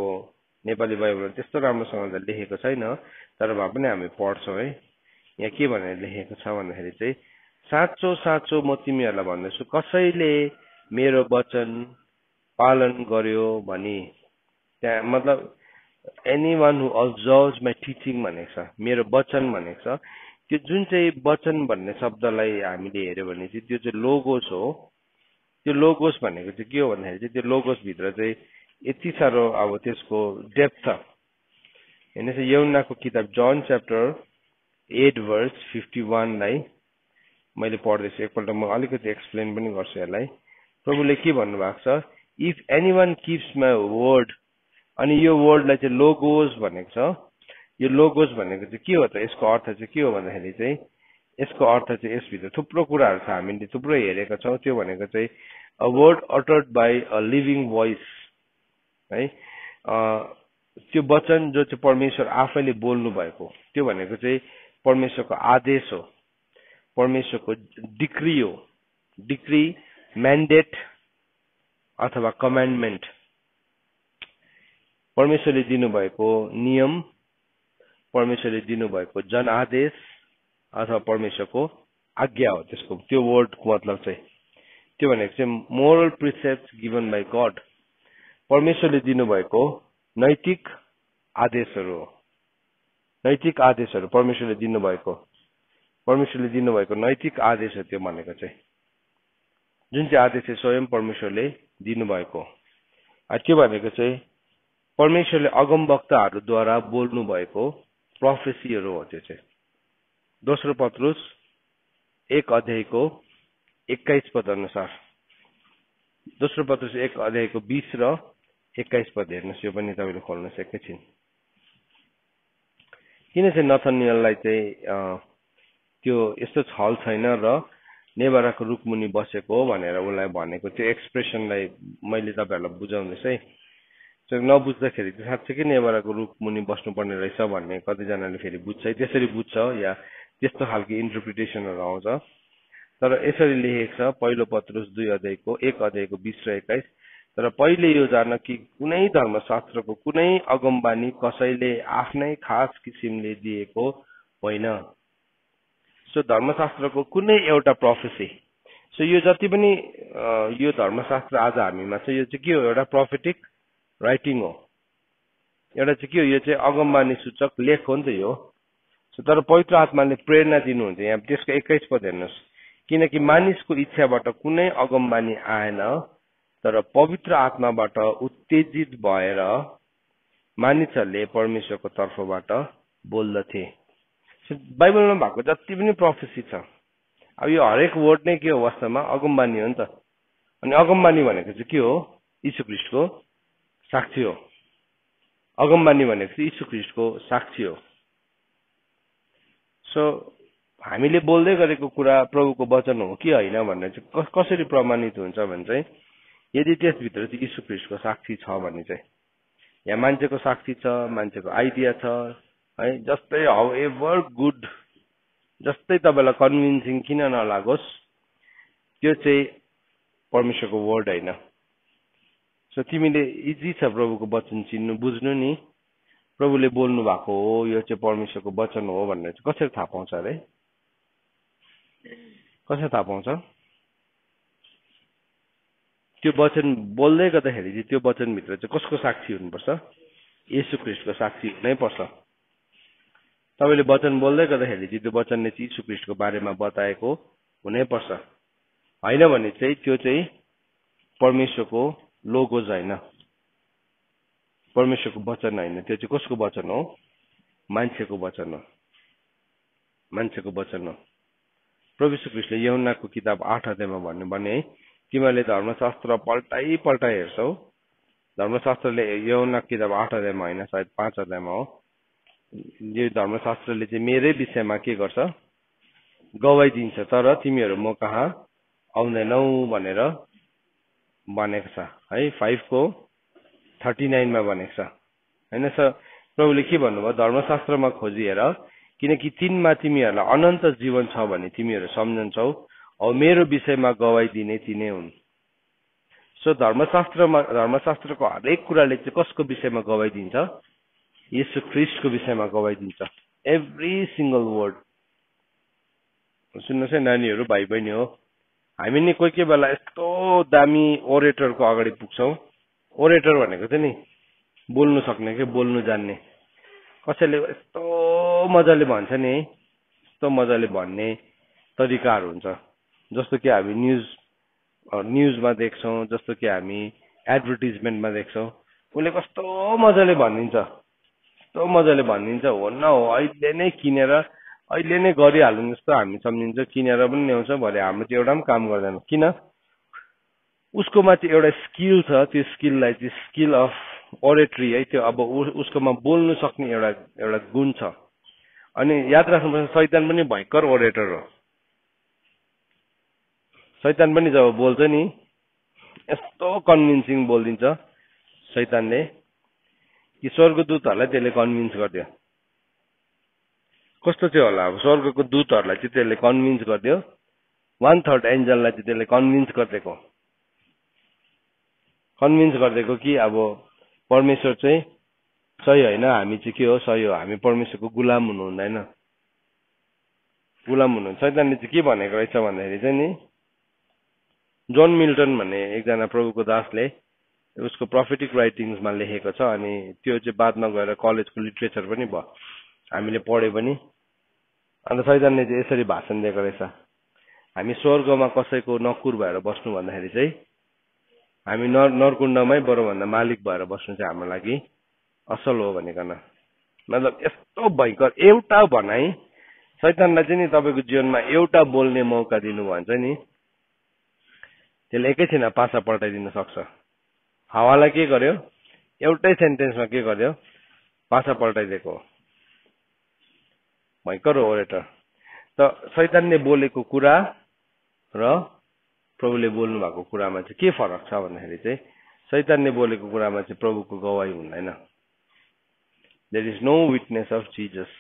नेपाली बाइबलमा त्यस्तो राम्रोसँग लेखेको छैन, तर भए पनि हामी पढ्छौँ है। यहाँ के भनेर लेखेको छ भन्दाखेरि चाहिँ साँचो साँचो म तिमीहरूलाई भन्दैछु, कसैले मेरो वचन पालन गर्यो भने, त्यहाँ मतलब एनीवन हु अब्जर्भ्स माई टिचिङ भनेको छ, मेरो वचन भनेको छ। त्यो जुन चाहिँ वचन भन्ने शब्दलाई हामीले हेऱ्यो भने चाहिँ त्यो चाहिँ लोगोस हो। त्यो लोगोस भनेको चाहिँ के हो भन्दाखेरि चाहिँ त्यो लोगोस भित्र चाहिँ यति साह्रो अब त्यसको डेप्थ छ। हेर्नुहोस् यहुन्नाको किताब जन च्याप्टर 8 verse 51 लाई मैले पढ्दैछु, एकपल्ट म अलिकति एक्सप्लेन पनि गर्छु यसलाई। प्रभुले के भन्नुभएको छ, if anyone keeps my word, अनि यो वर्डलाई चाहिँ लोगोस भनेको छ। यो लोगोस भनेको चाहिँ के हो त, यसको अर्थ चाहिँ के हो भन्दाखेरि चाहिँ यसको अर्थ चाहिँ यसभित्र थुप्रो कुराहरू छ, हामीले थुप्रो हेरेका छौँ। त्यो भनेको चाहिँ a word uttered by a living voice है। त्यो वचन जो चाहिँ परमेश्वर आफैले बोल्नु भएको, त्यो भनेको चाहिँ परमेश्वरको आदेश हो, परमेश्वरको डिक्री हो। डिक्री, म्यान्डेट अथवा कमान्डमेन्ट, परमेश्वरले दिनुभएको नियम, परमेश्वरले दिनुभएको जनादेश अथवा परमेश्वरको आज्ञा हो। त्यसको त्यो वर्डको मतलब चाहिँ त्यो भनेको चाहिँ मोरल प्रिसेप्ट्स गिभन बाई गड, परमेश्वरले दिनुभएको नैतिक आदेशहरू हो। नैतिक आदेशहरू परमेश्वरले दिनुभएको नैतिक आदेश हो। त्यो भनेको चाहिँ जुन चाहिँ आदेश चाहिँ स्वयं परमेश्वरले दिनुभएको, त्यो भनेको चाहिँ परमेश्वरले अगमवक्ताहरूद्वारा बोल्नु भएको प्रोफेसीहरू हो। त्यो चाहिँ दोस्रो पत्रुस 1 अध्यायको 21 पद अनुसार, दोस्रो पत्रुस 1 अध्यायको 20 र 21 पद हेर्नुहोस्। यो पनि तपाईँले खोल्नुहोस् एकैछिन। किन चाहिँ नथनिएललाई चाहिँ त्यो यस्तो छल छैन र नेभाराको रुखमुनि बसेको हो भनेर उसलाई भनेको, त्यो एक्सप्रेसनलाई मैले तपाईँहरूलाई बुझाउँदैछ है। नबुझ्दाखेरि चाहिँ साँच्चैकै नेभाराको रुखमुनि बस्नुपर्ने रहेछ भन्ने कतिजनाले फेरि बुझ्छ है, त्यसरी बुझ्छ या त्यस्तो खालको इन्टरप्रिटेसनहरू आउँछ। तर यसरी लेखेको छ पहिलो पत्रुस 2 अध्यायको 1 अध्यायको 20 र 21, तर पहिले यो जान कि कुनै धर्मशास्त्रको कुनै अगमबानी कसैले आफ्नै खास किसिमले दिएको होइन। सो धर्मशास्त्रको कुनै एउटा प्रोफेसी, सो यो जति पनि यो धर्मशास्त्र आज हामीमा छ, यो चाहिँ के हो, एउटा प्रोफेटिक राइटिङ हो। एउटा चाहिँ के हो, यो चाहिँ अगमबानी सूचक लेख हो नि त यो। सो तर पवित्र आत्माले प्रेरणा दिनुहुन्छ। यहाँ त्यसको 21 पद हेर्नुहोस्, किनकि मानिसको इच्छाबाट कुनै अगमबानी आएन, तर पवित्र आत्माबाट उत्तेजित भएर मानिसहरूले परमेश्वरको तर्फबाट बोल्दथे। बाइबलमा भएको जति पनि प्रोफेसी छ, अब यो हरेक वर्ड नै के हो, वास्तवमा अगमबानी हो नि त। अनि अगमबानी भनेको चाहिँ के हो, यीशु ख्रीष्टको साक्षी हो। अगमबानी भनेको चाहिँ यीशु ख्रीष्टको साक्षी हो। सो हामीले बोल्दै गरेको कुरा प्रभुको वचन हो कि होइन भनेर चाहिँ कसरी प्रमाणित हुन्छ भने चाहिँ यदि त्यसभित्र चाहिँ यीशु ख्रीष्टको साक्षी छ भने चाहिँ, यहाँ मान्छेको साक्षी छ, मान्छेको आइडिया छ है, जस्तै हाउ एभर गुड, जस्तै तपाईँलाई कन्भिन्सिङ किन नलागोस्, त्यो चाहिँ परमेश्वरको वर्ड होइन। सो तिमीले इजी छ प्रभुको वचन चिन्नु, बुझ्नु नि, प्रभुले बोल्नु भएको हो, यो चाहिँ परमेश्वरको वचन हो भनेर चाहिँ कसरी थाहा पाउँछ अरे? कसरी थाहा पाउँछ? त्यो वचन बोल्दै गर्दाखेरि चाहिँ त्यो वचनभित्र चाहिँ कसको साक्षी हुनुपर्छ? येशू ख्रीष्टको साक्षी हुनै पर्छ। तपाईँले वचन बोल्दै गर्दाखेरि चाहिँ त्यो वचनले चाहिँ यीशु ख्रीष्टको बारेमा बताएको हुनै पर्छ। होइन भने चाहिँ त्यो चाहिँ परमेश्वरको लोगोज होइन, परमेश्वरको वचन होइन, त्यो चाहिँ कसको वचन हो? मान्छेको वचन हो, मान्छेको वचन हो। प्रभु यीशु ख्रीष्टले यूहन्नाको किताब 8 अध्यायमा भन्नु भने, तिमीहरूले धर्मशास्त्र पल्टाइ पल्टाइ हेर्छौ। धर्मशास्त्रले यूहन्नाको किताब 8 अध्यायमा होइन, सायद 5 अध्यायमा हो। यो धर्मशास्त्रले चाहिँ मेरै विषयमा के गर्छ? गवाई दिन्छ, तर तिमीहरू म कहाँ आउँदैनौ भनेर भनेको छ है। 5:39 मा भनेको छ हैन सर। प्रभुले के भन्नुभयो? धर्मशास्त्रमा खोजी हेर, किनकि तिनमा तिमीहरूलाई अनन्त जीवन छ भने तिमीहरू सम्झन्छौ, औ मेरो विषयमा गवाई दिने तिनै हुन्। सो धर्मशास्त्रको हरेक कुराले चाहिँ कसको विषयमा गवाई दिन्छ? येशू ख्रीष्टको विषयमा गवाई दिन्छ। Every single word. सुन्नुहोस् है नानीहरू, भाइ बहिनी हो, हामी नि कोही बेला यस्तो दामी ओरेटरको अगाडि पुग्छौँ। ओरेटर भनेको चाहिँ नि बोल्नु सक्ने के बोल्नु जान्ने। कसैले यस्तो मजाले भन्छ नि, यस्तो मजाले भन्ने तरिकाहरू हुन्छ। जस्तो कि हामी न्युजमा देख्छौँ, जस्तो कि हामी एडभर्टिजमेन्टमा देख्छौँ। उसले कस्तो मजाले भनिदिन्छ, कस्तो मजाले भनिदिन्छ। हो न हो, अहिले नै किनेर अहिले नै गरिहाल्नु जस्तो हामी सम्झिन्छ। किनेर पनि ल्याउँछ, भरे हाम्रो त्यो एउटा पनि काम गर्दैन। किन? उसकोमा चाहिँ एउटा स्किल छ। त्यो स्किललाई चाहिँ स्किल अफ ओरेटरी है, त्यो अब उसकोमा बोल्नु सक्ने एउटा गुण छ। अनि याद राख्नुपर्छ, शैतान पनि भयङ्कर ओरेटर हो। शैतान पनि जब बोल्छ नि, यस्तो कन्भिन्सिङ बोलिदिन्छ शैतानले कि स्वर्गदूतहरूलाई त्यसले कन्भिन्स गरिदियो। कस्तो चाहिँ होला, अब स्वर्गको दूतहरूलाई चाहिँ त्यसले कन्भिन्स गरिदियो, 1/3 एन्जललाई चाहिँ त्यसले कन्भिन्स गरिदिएको कि अब परमेश्वर चाहिँ सही होइन, हामी चाहिँ के हो, सही हो, हामी परमेश्वरको गुलाम हुनु हुँदैन। गुलाम हुनु। शैतानले चाहिँ के भनेको रहेछ भन्दाखेरि चाहिँ नि, जोन मिल्टन भन्ने एकजना प्रभुको दासले उसको प्रोफेटिक राइटिङ्समा लेखेको छ। अनि त्यो चाहिँ बादमा गएर कलेजको लिट्रेचर पनि भयो, हामीले पढे पनि। अन्त शैतानले चाहिँ यसरी भाषण दिएको रहेछ, हामी स्वर्गमा कसैको नकुर भएर बस्नु भन्दाखेरि चाहिँ हामी नरकुण्डमै बरुभन्दा मालिक भएर बस्नु चाहिँ हाम्रो लागि असल हो भनिकन। मतलब यस्तो भयङ्कर एउटा भनाइ। शैतानलाई चाहिँ नि तपाईँको जीवनमा एउटा बोल्ने मौका दिनु भन्छ नि, त्यसले एकैछिन पासा पल्टाइदिन सक्छ। हावालाई के गर्यो, एउटै सेन्टेन्समा के गर्यो, पासा पल्टाइदिएको। भयङ्कर ओरेटर। त शैतानले बोलेको कुरा र प्रभुले बोल्नु भएको कुरामा चाहिँ के फरक छ भन्दाखेरि चाहिँ, शैतानले बोलेको कुरामा चाहिँ प्रभुको गवाई हुँदैन। There is no witness of Jesus.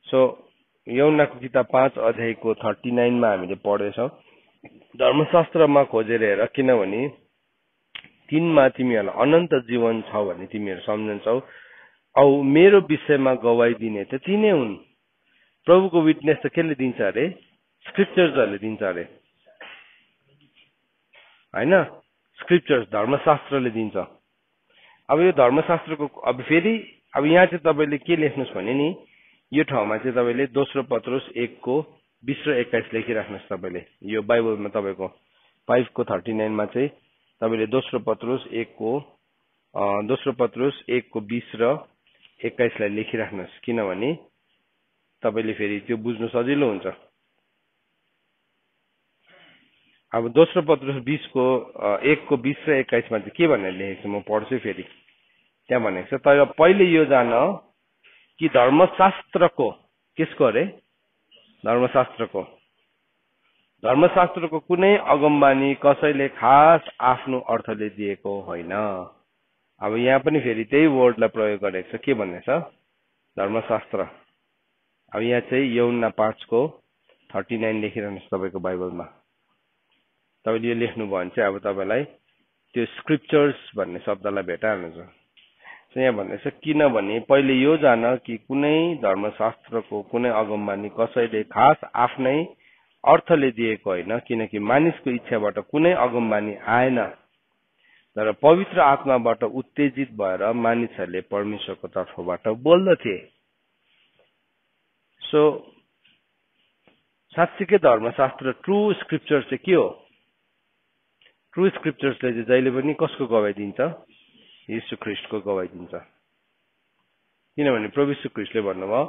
So यूहन्नाको किताब 5 अध्यायको 39 मा हामीले पढ्दैछौँ, धर्मशास्त्रमा खोजेर हेर, किनभने तिनमा तिमीहरूलाई अनन्त जीवन छ भन्ने तिमीहरू सम्झन्छौ, औ मेरो विषयमा गवाई दिने त तिनै हुन्। प्रभुको विटनेस त केले दिन्छ अरे? स्क्रिप्चर्सहरूले दिन्छ अरे, होइन? स्क्रिप्चर्स, धर्मशास्त्रले दिन्छ। अब यो धर्मशास्त्रको अब फेरि अब यहाँ चाहिँ तपाईँले के लेख्नुहोस् भने नि, यो ठाउँमा चाहिँ तपाईँले 2 पत्रुस 1:20 र 21 लेखिराख्नुहोस्। तपाईँले यो बाइबलमा तपाईँको 5:39 मा चाहिँ तपाईँले 2 पत्रुस 1:20 र 21 लाई लेखिराख्नुहोस्, किनभने तपाईँले फेरि त्यो बुझ्नु सजिलो हुन्छ। अब 2 पत्रुस 1:20 र 21 मा चाहिँ के भनेर लेखेको छ, म पढ्छु फेरि। त्यहाँ भनेको छ, तर पहिले यो जान कि धर्मशास्त्रको, किसको अरे? धर्मशास्त्रको कुनै अगमबानी कसैले खास आफ्नो अर्थले दिएको होइन। अब यहाँ पनि फेरि त्यही वर्डलाई प्रयोग गरेको छ। के भन्ने छ? धर्मशास्त्र। अब यहाँ चाहिँ यूहन्ना 5:39 लेखिरहनुहोस् तपाईँको बाइबलमा। तपाईँले यो लेख्नुभयो भने चाहिँ अब तपाईँलाई त्यो स्क्रिप्चर्स भन्ने शब्दलाई भेटाइहाल्नुहुन्छ। यहाँ भन्दैछ, किनभने पहिले यो जान कि कुनै धर्मशास्त्रको कुनै अगमबानी कसैले खास आफ्नै अर्थले दिएको होइन, किनकि मानिसको इच्छाबाट कुनै अगमबानी आएन, तर पवित्र आत्माबाट उत्तेजित भएर मानिसहरूले परमेश्वरको तर्फबाट बोल्दथे। सो साँच्चीकै धर्मशास्त्र, ट्रु स्क्रिप्चर चाहिँ के हो? ट्रु स्क्रिप्चर्सले चाहिँ जहिले पनि कसको गवाई दिन्छ? येशू ख्रीष्टको गवाई दिन्छ। किनभने प्रभु येशू ख्रीष्टले भन्नुभयो,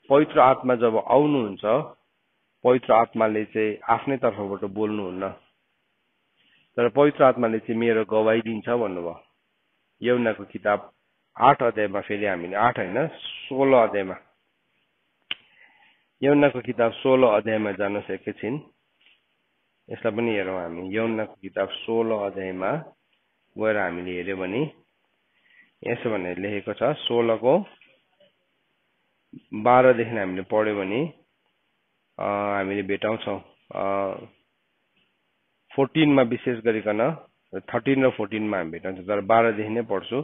पवित्र आत्मा जब आउनुहुन्छ, पवित्र आत्माले चाहिँ आफ्नै तर्फबाट बोल्नुहुन्न, तर पवित्र आत्माले चाहिँ मेरो गवाई दिन्छ भन्नुभयो। यूहन्नाको किताब 8 अध्यायमा फेरि हामीले 8 होइन 16 अध्यायमा, यूहन्नाको किताब 16 अध्यायमा जानुहोस् एकैछिन। यसलाई पनि हेरौँ हामी। यूहन्नाको किताब 16 अध्यायमा गएर हामीले हेर्यो भने यसो भनेर लेखेको छ, 16:12 देखि हामीले पढ्यो भने हामीले भेटाउँछौँ। 14 मा विशेष गरिकन 13 र 14 मा हामी भेट्छौँ, तर 12 देखि नै पढ्छु।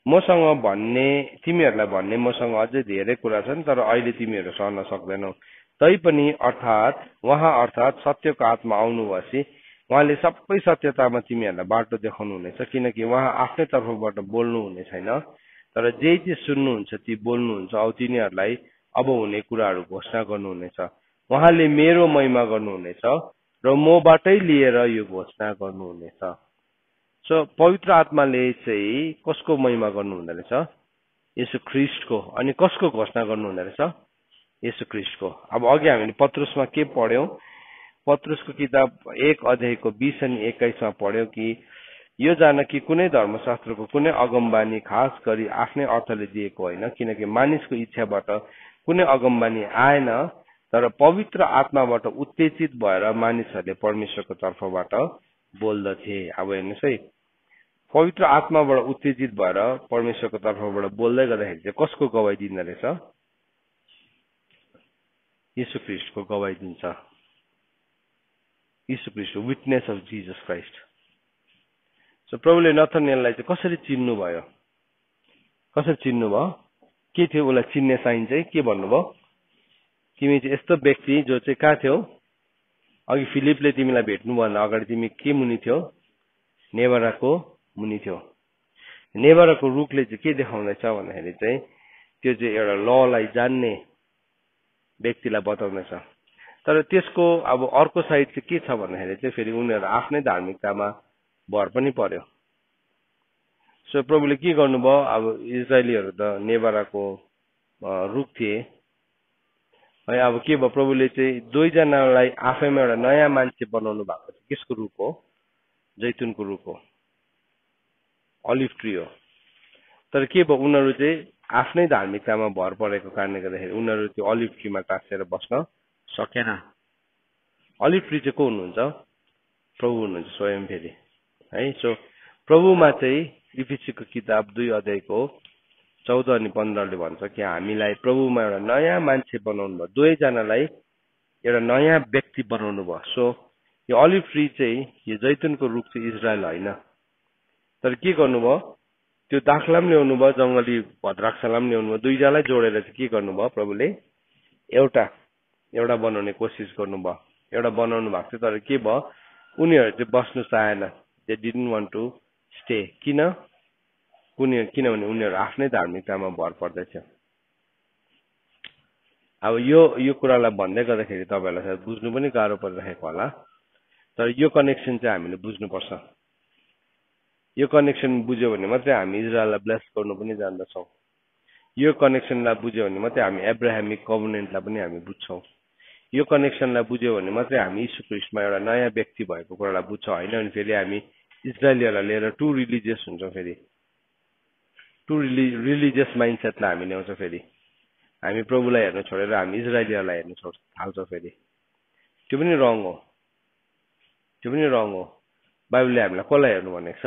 मसँग भन्ने तिमीहरूलाई भन्ने मसँग अझै धेरै कुरा छन्, तर अहिले तिमीहरू सहन सक्दैनौ। तैपनि अर्थात् सत्यको आत्मा आउनुभएपछि उहाँले सबै सत्यतामा तिमीहरूलाई बाटो देखाउनु हुनेछ, किनकि उहाँ आफ्नै तर्फबाट बोल्नु हुने छैन, तर जे सुन्नुहुन्छ ती बोल्नुहुन्छ औ तिनीहरूलाई अब हुने कुराहरू घोषणा गर्नुहुनेछ। उहाँले मेरो महिमा गर्नुहुनेछ र मबाटै लिएर यो घोषणा गर्नुहुनेछ। सो पवित्र आत्माले चाहिँ कसको महिमा गर्नु हुँदो रहेछ? येशू ख्रीष्टको। अनि कसको घोषणा गर्नु हुँदो रहेछ? येशू ख्रीष्टको। अब अघि हामीले पत्रुसमा के पढ्यौं? पत्रुसको किताब 1 अध्यायको 20 अनि 21 मा पढ्यौं कि यो जान कि कुनै धर्मशास्त्रको कुनै अगमबानी खास गरी आफ्नै अर्थले दिएको होइन, किनकि मानिसको इच्छाबाट कुनै अगमबानी आएन, तर पवित्र आत्माबाट उत्तेजित भएर मानिसहरूले परमेश्वरको तर्फबाट बोल्दथे। अब हेर्नुहोस् है, पवित्र आत्माबाट उत्तेजित भएर परमेश्वरको तर्फबाट बोल्दै गर्दाखेरि चाहिँ कसको गवाई दिँदो रहेछ? येशू ख्रीष्टको गवाई दिन्छ। येशू ख्रीष्ट, witness of Jesus Christ. So प्रभुले नथानिएललाई चाहिँ कसरी चिन्नु भयो? कसरी चिन्नु भयो? के थियो उसलाई चिन्ने साइन चाहिँ? के भन्नुभयो? तिमी चाहिँ यस्तो व्यक्ति जो चाहिँ कहाँ थियौ? अघि फिलिपले तिमीलाई भेट्नुभन्दा अगाडि तिमी के मुनि थियौ? नेभाराको मुनि थियौ। नेभाराको रुखले चाहिँ के देखाउँदैछ भन्दाखेरि चाहिँ त्यो चाहिँ एउटा ललाई जान्ने व्यक्तिलाई बताउँदैछ। तर त्यसको अब अर्को साइड चाहिँ के छ भन्दाखेरि चाहिँ फेरि उनीहरू आफ्नै धार्मिकतामा भर पनि पर्यो। सो प्रभुले के गर्नुभयो? अब इजरायलीहरू त नेभाराको रुख थिए है। अब के भयो? प्रभुले चाहिँ दुईजनालाई आफैमा एउटा नयाँ मान्छे बनाउनु भएको छ। किसको रुख हो? जैतुनको रुख हो, अलिभ ट्री हो। तर के भयो? उनीहरू चाहिँ आफ्नै धार्मिकतामा भर परेको कारणले गर्दाखेरि उनीहरू त्यो अलिभ ट्रीमा टाँसेर बस्न सकेन। अलिभ ट्री चाहिँ को हुनुहुन्छ? प्रभु हुनुहुन्छ स्वयं फेरि है। सो प्रभुमा चाहिँ इफिसीको किताब 2 अध्यायको 14 अनि 15 ले भन्छ कि हामीलाई प्रभुमा एउटा नयाँ मान्छे बनाउनु भयो, दुवैजनालाई एउटा नयाँ व्यक्ति बनाउनु भयो। सो यो अलिभ ट्री चाहिँ, यो जैतुनको रुख चाहिँ इजरायल होइन, तर के गर्नुभयो? त्यो दाखला पनि ल्याउनु भयो, जङ्गली भद्राक्षलाई पनि ल्याउनु भयो, दुईजनालाई जोडेर चाहिँ के गर्नुभयो? प्रभुले एउटा बनाउने कोसिस गर्नुभयो, एउटा बनाउनु भएको थियो। तर के भयो? उनीहरू चाहिँ बस्नु चाहेन। They didn't want to stay. किनभने उनीहरू आफ्नै धार्मिकतामा भर पर्दैछ। अब यो कुरालाई भन्दै गर्दाखेरि तपाईँहरूलाई सायद बुझ्नु पनि गाह्रो परिरहेको होला, तर यो कनेक्सन चाहिँ हामीले बुझ्नुपर्छ। यो कनेक्सन बुझ्यो भने मात्रै हामी इजरायललाई ब्लेस गर्नु पनि जान्दछौँ। यो कनेक्सनलाई बुझ्यो भने मात्रै हामी एब्राहमिक कभनेन्टलाई पनि हामी बुझ्छौँ। यो कनेक्सनलाई बुझ्यो भने मात्रै हामी यीशु ख्रीष्टमा एउटा नयाँ व्यक्ति भएको कुरालाई बुझ्छौँ। होइन भने फेरि हामी इजरायलीहरूलाई लिएर टु रिलिजियस हुन्छौँ। फेरि टु रिलिजियस माइन्डसेटलाई हामी ल्याउँछौँ। फेरि हामी प्रभुलाई हेर्न छोडेर हामी इजरायलीहरूलाई हेर्न थाल्छौँ। फेरि त्यो पनि रङ हो, त्यो पनि रङ हो। बाइबलले हामीलाई कसलाई हेर्नु भनेको छ?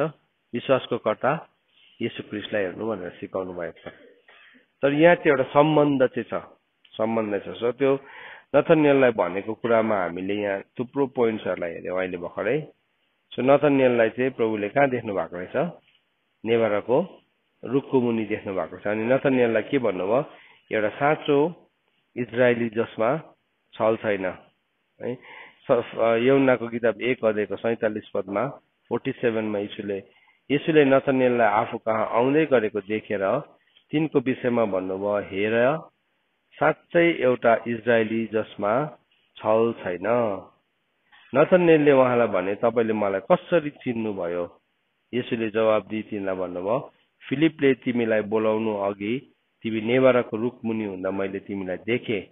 विश्वासको कर्ता येशू ख्रीष्टलाई हेर्नु भनेर सिकाउनु भएको छ। तर यहाँ चाहिँ एउटा सम्बन्ध चाहिँ छ, सम्बन्ध छ। सो त्यो नथानिएललाई भनेको कुरामा हामीले यहाँ थुप्रो पोइन्ट्सहरूलाई हेऱ्यौँ अहिले भर्खरै। सो नथानिएललाई चाहिँ प्रभुले कहाँ देख्नु भएको रहेछ? नेभाराको रुखको मुनि देख्नु भएको छ। अनि नथानिएललाई के भन्नुभयो? एउटा साँचो इजरायली जसमा छल छैन है। यूहन्नाको किताब 1 अध्यायको 47 पदमा 47 मा येशूले नथानिएललाई आफू कहाँ आउँदै गरेको देखेर तिनको विषयमा भन्नुभयो, हेर साँच्चै एउटा इजरायली जसमा छल छैन। नथानिएलले उहाँलाई भने, तपाईँले मलाई कसरी चिन्नुभयो? येशूले जवाब दिई तिनलाई भन्नुभयो, फिलिपले तिमीलाई बोलाउनु अघि तिमी नेभाराको रुख मुनि हुँदा मैले तिमीलाई देखेँ।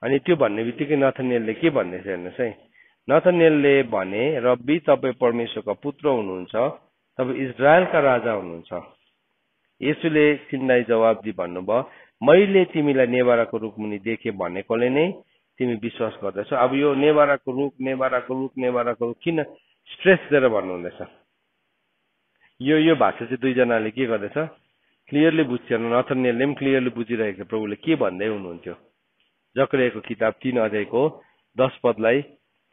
अनि त्यो भन्ने बित्तिकै नथानिएलले के भन्दैछ हेर्नुहोस् है। नथानिएलले भने, रब्बी तपाईँ परमेश्वरका पुत्र हुनुहुन्छ, तपाईँ इजरायलका राजा हुनुहुन्छ। येशूले तिनलाई जवाब दिई भन्नुभयो, मैले तिमीलाई नेभाराको रुख मुनि देखेँ भनेकोले नै तिमी विश्वास गर्दैछौ। अब यो नेभाराको रुख किन स्ट्रेस दिएर भन्नुहुँदैछ? यो भाषा चाहिँ दुईजनाले के गर्दैछ? क्लियरली बुझ्छन्। नथानिएलले पनि क्लियरली बुझिरहेको प्रभुले के भन्दै हुनुहुन्थ्यो। जकरियाको किताब 3 अध्यायको 10 पदलाई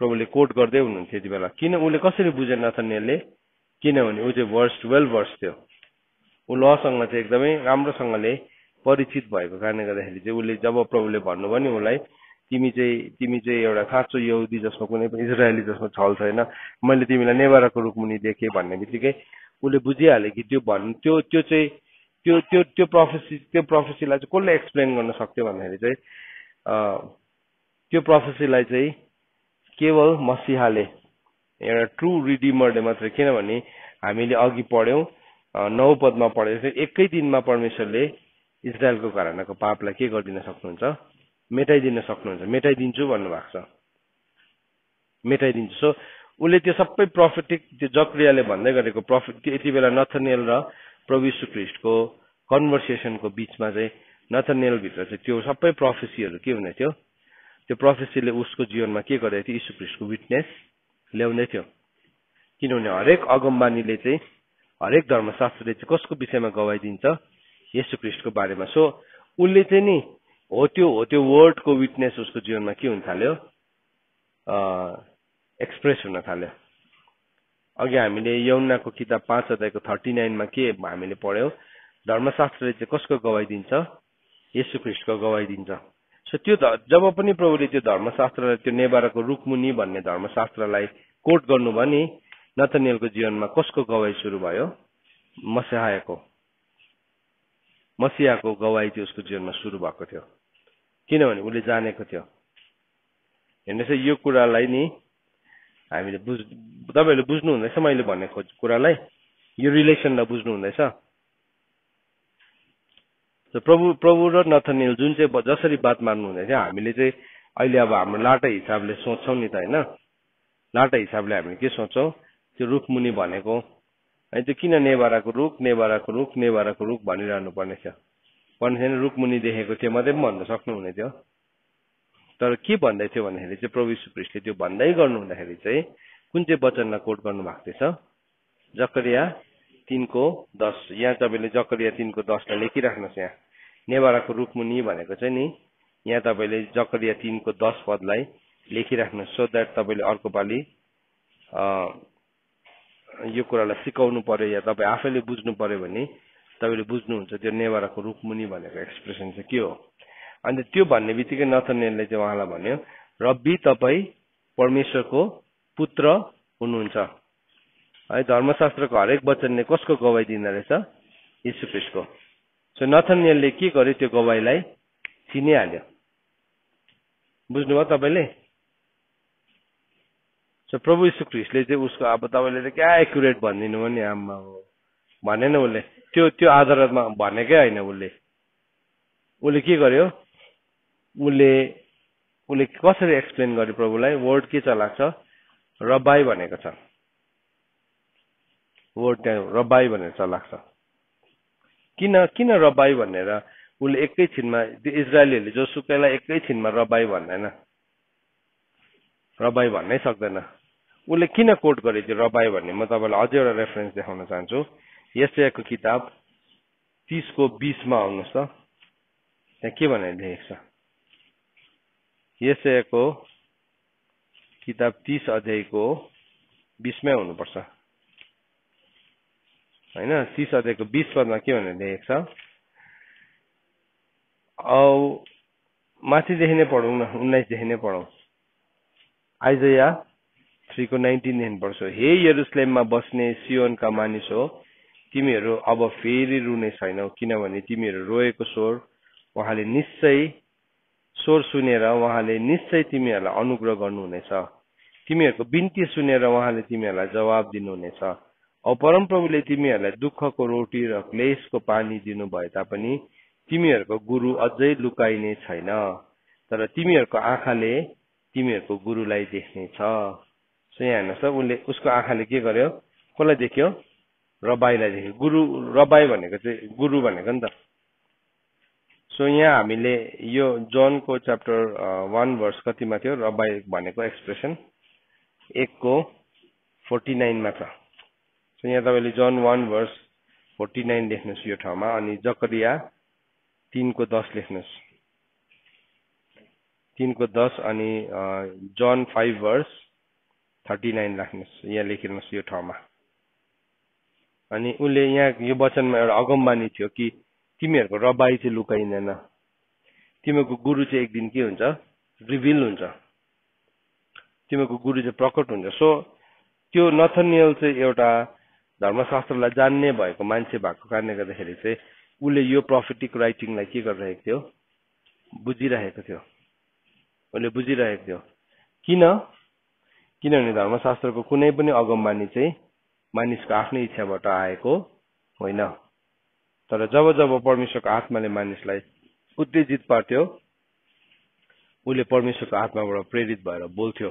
प्रभुले कोट गर्दै हुनुहुन्थ्यो त्यति बेला। किन उसले कसरी बुझे नथानिएलले? किनभने ऊ चाहिँ वर्स 12 वर्ष थियो। ऊ लसँग चाहिँ एकदमै राम्रोसँगले परिचित भएको कारणले गर्दाखेरि चाहिँ उसले जब प्रभुले भन्नुभयो नि उसलाई तिमी चाहिँ एउटा साँचो यहुदी जसमा कुनै पनि इजरायली जसमा छल छैन, मैले तिमीलाई नेभाराको रुखमुनि देखेँ भन्ने बित्तिकै उसले बुझिहाल्यो कि त्यो प्रोफेसीलाई चाहिँ कसले एक्सप्लेन गर्न सक्थ्यो भन्दाखेरि चाहिँ त्यो प्रोफेसीलाई चाहिँ केवल मसीहाले, एउटा ट्रु रिडिमरले मात्रै। किनभने हामीले अघि पढ्यौं 9 पदमा पढेको थियो, एकै दिनमा परमेश्वरले इजरायलको घरानाको पापलाई के गरिदिन सक्नुहुन्छ? मेटाइदिन सक्नुहुन्छ। मेटाइदिन्छु भन्नुभएको छ, मेटाइदिन्छु। सो उसले त्यो सबै प्रोफेटिक, त्यो जकरियाले भन्दै गरेको प्रोफेट, यति बेला नथानिएल र प्रभु यीशु ख्रीष्टको कन्भर्सेसनको बीचमा चाहिँ नथानिएल भित्र चाहिँ त्यो सबै प्रोफेसीहरू के हुने थियो? त्यो प्रोफेसीले उसको जीवनमा के गरेको थियो? यीशु ख्रीष्टको विटनेस ल्याउँदै थियो। किनभने हरेक अगमबानीले चाहिँ, हरेक धर्मशास्त्रले चाहिँ कसको विषयमा गवाई दिन्छ? यीशु ख्रीष्टको बारेमा। सो उसले चाहिँ नि हो त्यो वर्डको विटनेस उसको जीवनमा के हुन थाल्यो? एक्सप्रेस हुन थाल्यो। अघि हामीले यौनाको किताब 5 अध्यायको 39 मा के हामीले पढ्यौं? धर्मशास्त्रले चाहिँ कसको गवाई दिन्छ? यीशु ख्रीष्टको गवाई दिन्छ। सो त्यो जब पनि प्रभुले त्यो धर्मशास्त्रलाई, त्यो नेभाराको रुखमुनि भन्ने धर्मशास्त्रलाई कोट गर्नुभयो नि, नथानिएलको जीवनमा कसको गवाई सुरु भयो? मसीहाको गवाई चाहिँ उसको जीवनमा सुरु भएको थियो। किनभने उसले जानेको थियो। हेर्नुहोस्, यो कुरालाई नि हामीले तपाईहरुले बुझ्नु हुँदैछ मैले भनेको कुरालाई? यो रिलेसनलाई बुझ्नु हुँदैछ? प्रभु र नथानिएल जुन चाहिँ जसरी बात मार्नु हुँदैछ, हामीले चाहिँ अहिले अब हाम्रो लाटा हिसाबले सोच्छौं नि त, हैन? लाटा हिसाबले हामीले के सोच्छौं? त्यो रुखमुनि भनेको है, त्यो किन नेभाराको रुख भनिरहनु पर्ने थियो? भन्ने छैन, रुखमुनि देखेको थियो मात्रै पनि भन्न सक्नुहुने थियो। तर के भन्दै थियो भन्दाखेरि चाहिँ प्रभु यीशु ख्रीष्टले त्यो भन्दै गर्नु हुँदाखेरि चाहिँ कुन चाहिँ वचनलाई कोट गर्नु भएको थिएछ? जकरिया 3:10। यहाँ तपाईले जकरिया 3:10 लाई लेखिराख्नुहोस्। यहाँ नेभाराको रुखमुनि भनेको चाहिँ नि, यहाँ तपाईले जकरिया 3:10 पदलाई लेखिराख्नुहोस्, सो दैट तपाईले अर्को पालि यो कुरालाई सिकाउनु पर्यो या तपाई आफैले बुझ्नु पर्यो भने तपाईले बुझ्नुहुन्छ त्यो नेभाराको रुखमुनि भनेको एक्सप्रेसन चाहिँ के हो। अनि त्यो भन्ने बित्तिकै नथानिएलले चाहिँ उहाँलाई भन्यो, रब्बी तपाई परमेश्वरको पुत्र हुनुहुन्छ। है, धर्मशास्त्रको हरेक वचनले कसको गवाई दिँदो रहेछ? यीशु ख्रीष्टको। सो नथानिएलले के गर्यो? त्यो गवाईलाई चिनिहाल्यो। बुझ्नुभयो तपाईले? सो प्रभु यीशु ख्रीष्टले चाहिँ उसको, अब तपाईले चाहिँ क्या एक्युरेट भनिदिनु भयो नि, आम्मा भनेन उसले। त्यो आधारमा भनेकै हैन उसले के गर्यो? उसले कसरी एक्सप्लेन गर्यो प्रभुलाई? वर्ड के चलाएको छ? रब्बाई भनेको छ। वर्ड त्यहाँ रब्बाई भनेर चलाएको छ। किन रब्बाई भनेर उसले एकैछिनमा, त्यो इजरायलीहरूले जोसुकैलाई एकैछिनमा रब्बाई भन्दैन, रब्बाई भन्नै सक्दैन। उसले किन कोट गर्यो त्यो रब्बाई भन्ने? म तपाईलाई अझै एउटा रेफरेन्स देखाउन चाहन्छु। यशायाको किताब 30:20 मा आउनुहोस् त। त्यहाँ के भनेर लेखेको छ? यशायाको किताब 30 अध्यायको 20 मै हुनुपर्छ, हैन? 30 अध्यायको 20 पदमा के भनेर लेखेको छ? औ माथिदेखि नै पढौँ न, 19 देखि नै पढौँ। आइजया 3:19 देखि पढ्छु। हे यरुसलेममा बस्ने सियोनका मानिस हो, तिमीहरू अब फेरि रुने छैनौ, किनभने तिमीहरू रोएको स्वर सुनेर उहाँले निश्चय तिमीहरूलाई अनुग्रह गर्नुहुनेछ। तिमीहरूको बिन्ती सुनेर उहाँले तिमीहरूलाई जवाब दिनुहुनेछ। औ परमप्रभुले तिमीहरूलाई दुःखको रोटी र क्लेशको पानी दिनु भए तापनि तिमीहरूको गुरु अझै लुकाइने छैन, तर तिमीहरूको आँखाले तिमीहरूको गुरुलाई देख्नेछ। सो यहाँ हेर्नुहोस् त, उसको आँखाले के गर्यो? कसलाई देख्यो? रब्बाईलाई देख्यो। गुरु, रब्बाई भनेको चाहिँ गुरु भनेको नि त। सो यहाँ हामीले यो जोनको च्याप्टर 1 वर्स कतिमा थियो? रब्बाई भनेको एक्सप्रेसन 1:49 मा छ। सो यहाँ तपाईले जोन 1 वर्स 49 लेख्नुहोस् यो ठाउँमा, अनि जकरिया 3:10 लेख्नुहोस्। 3 को 10 अनि जन 5 verse 39 राख्नुस्, यहाँ लेखिनुस् यो ठाउँमा। अनि उले यहाँ यो वचनमा एउटा अगमबानी थियो कि तिमीहरूको रबाई चाहिँ लुकाइँदैन, तिमीहरूको गुरु चाहिँ एक दिन के हुन्छ, रिभिल हुन्छ, तिमीहरूको गुरु चाहिँ प्रकट हुन्छ। सो त्यो नथनिएल चाहिँ एउटा धर्मशास्त्रलाई जान्ने भएको मान्छे भएको कारणले गर्दाखेरि चाहिँ उसले यो प्रोफेटिक राइटिङलाई के गरिरहेको थियो, बुझिरहेको थियो, उसले बुझिरहेको थियो। किनभने धर्मशास्त्रको कुनै पनि अगमबानी चाहिँ मानिसको आफ्नै इच्छाबाट आएको होइन, तर जब जब परमेश्वरको आत्माले मानिसलाई उत्तेजित पार्थ्यो उसले परमेश्वरको आत्माबाट प्रेरित भएर बोल्थ्यो।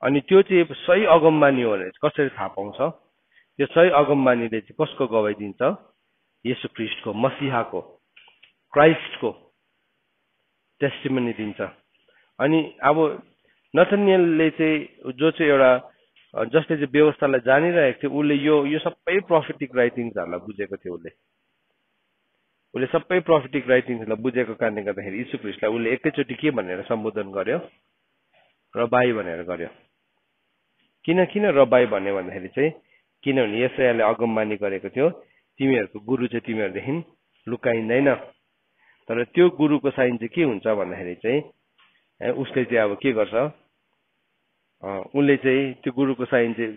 अनि त्यो चाहिँ सही अगमबानी हो भने कसरी थाहा पाउँछ, त्यो सही अगमबानीले चाहिँ कसको गवाई दिन्छ, येशू ख्रीष्टको, मसीहाको, क्राइस्टको टेस्टिमनी दिन्छ। अनि अब नथनिएलले चाहिँ जो चाहिँ एउटा जसले चाहिँ व्यवस्थालाई जानिरहेको थियो उसले यो सबै प्रोफेटिक राइटिङ्सहरूलाई बुझेको थियो। उसले सबै प्रोफेटिक राइटिङ्सलाई बुझेको कारणले गर्दाखेरि यीशु ख्रीष्टलाई उसले एकैचोटि के भनेर सम्बोधन गर्यो, रबाई भनेर गर्यो। किन रबाई भन्यो भन्दाखेरि चाहिँ किनभने यशायाले अगमबानी गरेको थियो तिमीहरूको गुरु चाहिँ तिमीहरूदेखि लुकाइँदैन, तर त्यो गुरुको साइन चाहिँ के हुन्छ भन्दाखेरि चाहिँ उसले चाहिँ अब के गर्छ, उसले चाहिँ त्यो गुरुको साइन चाहिँ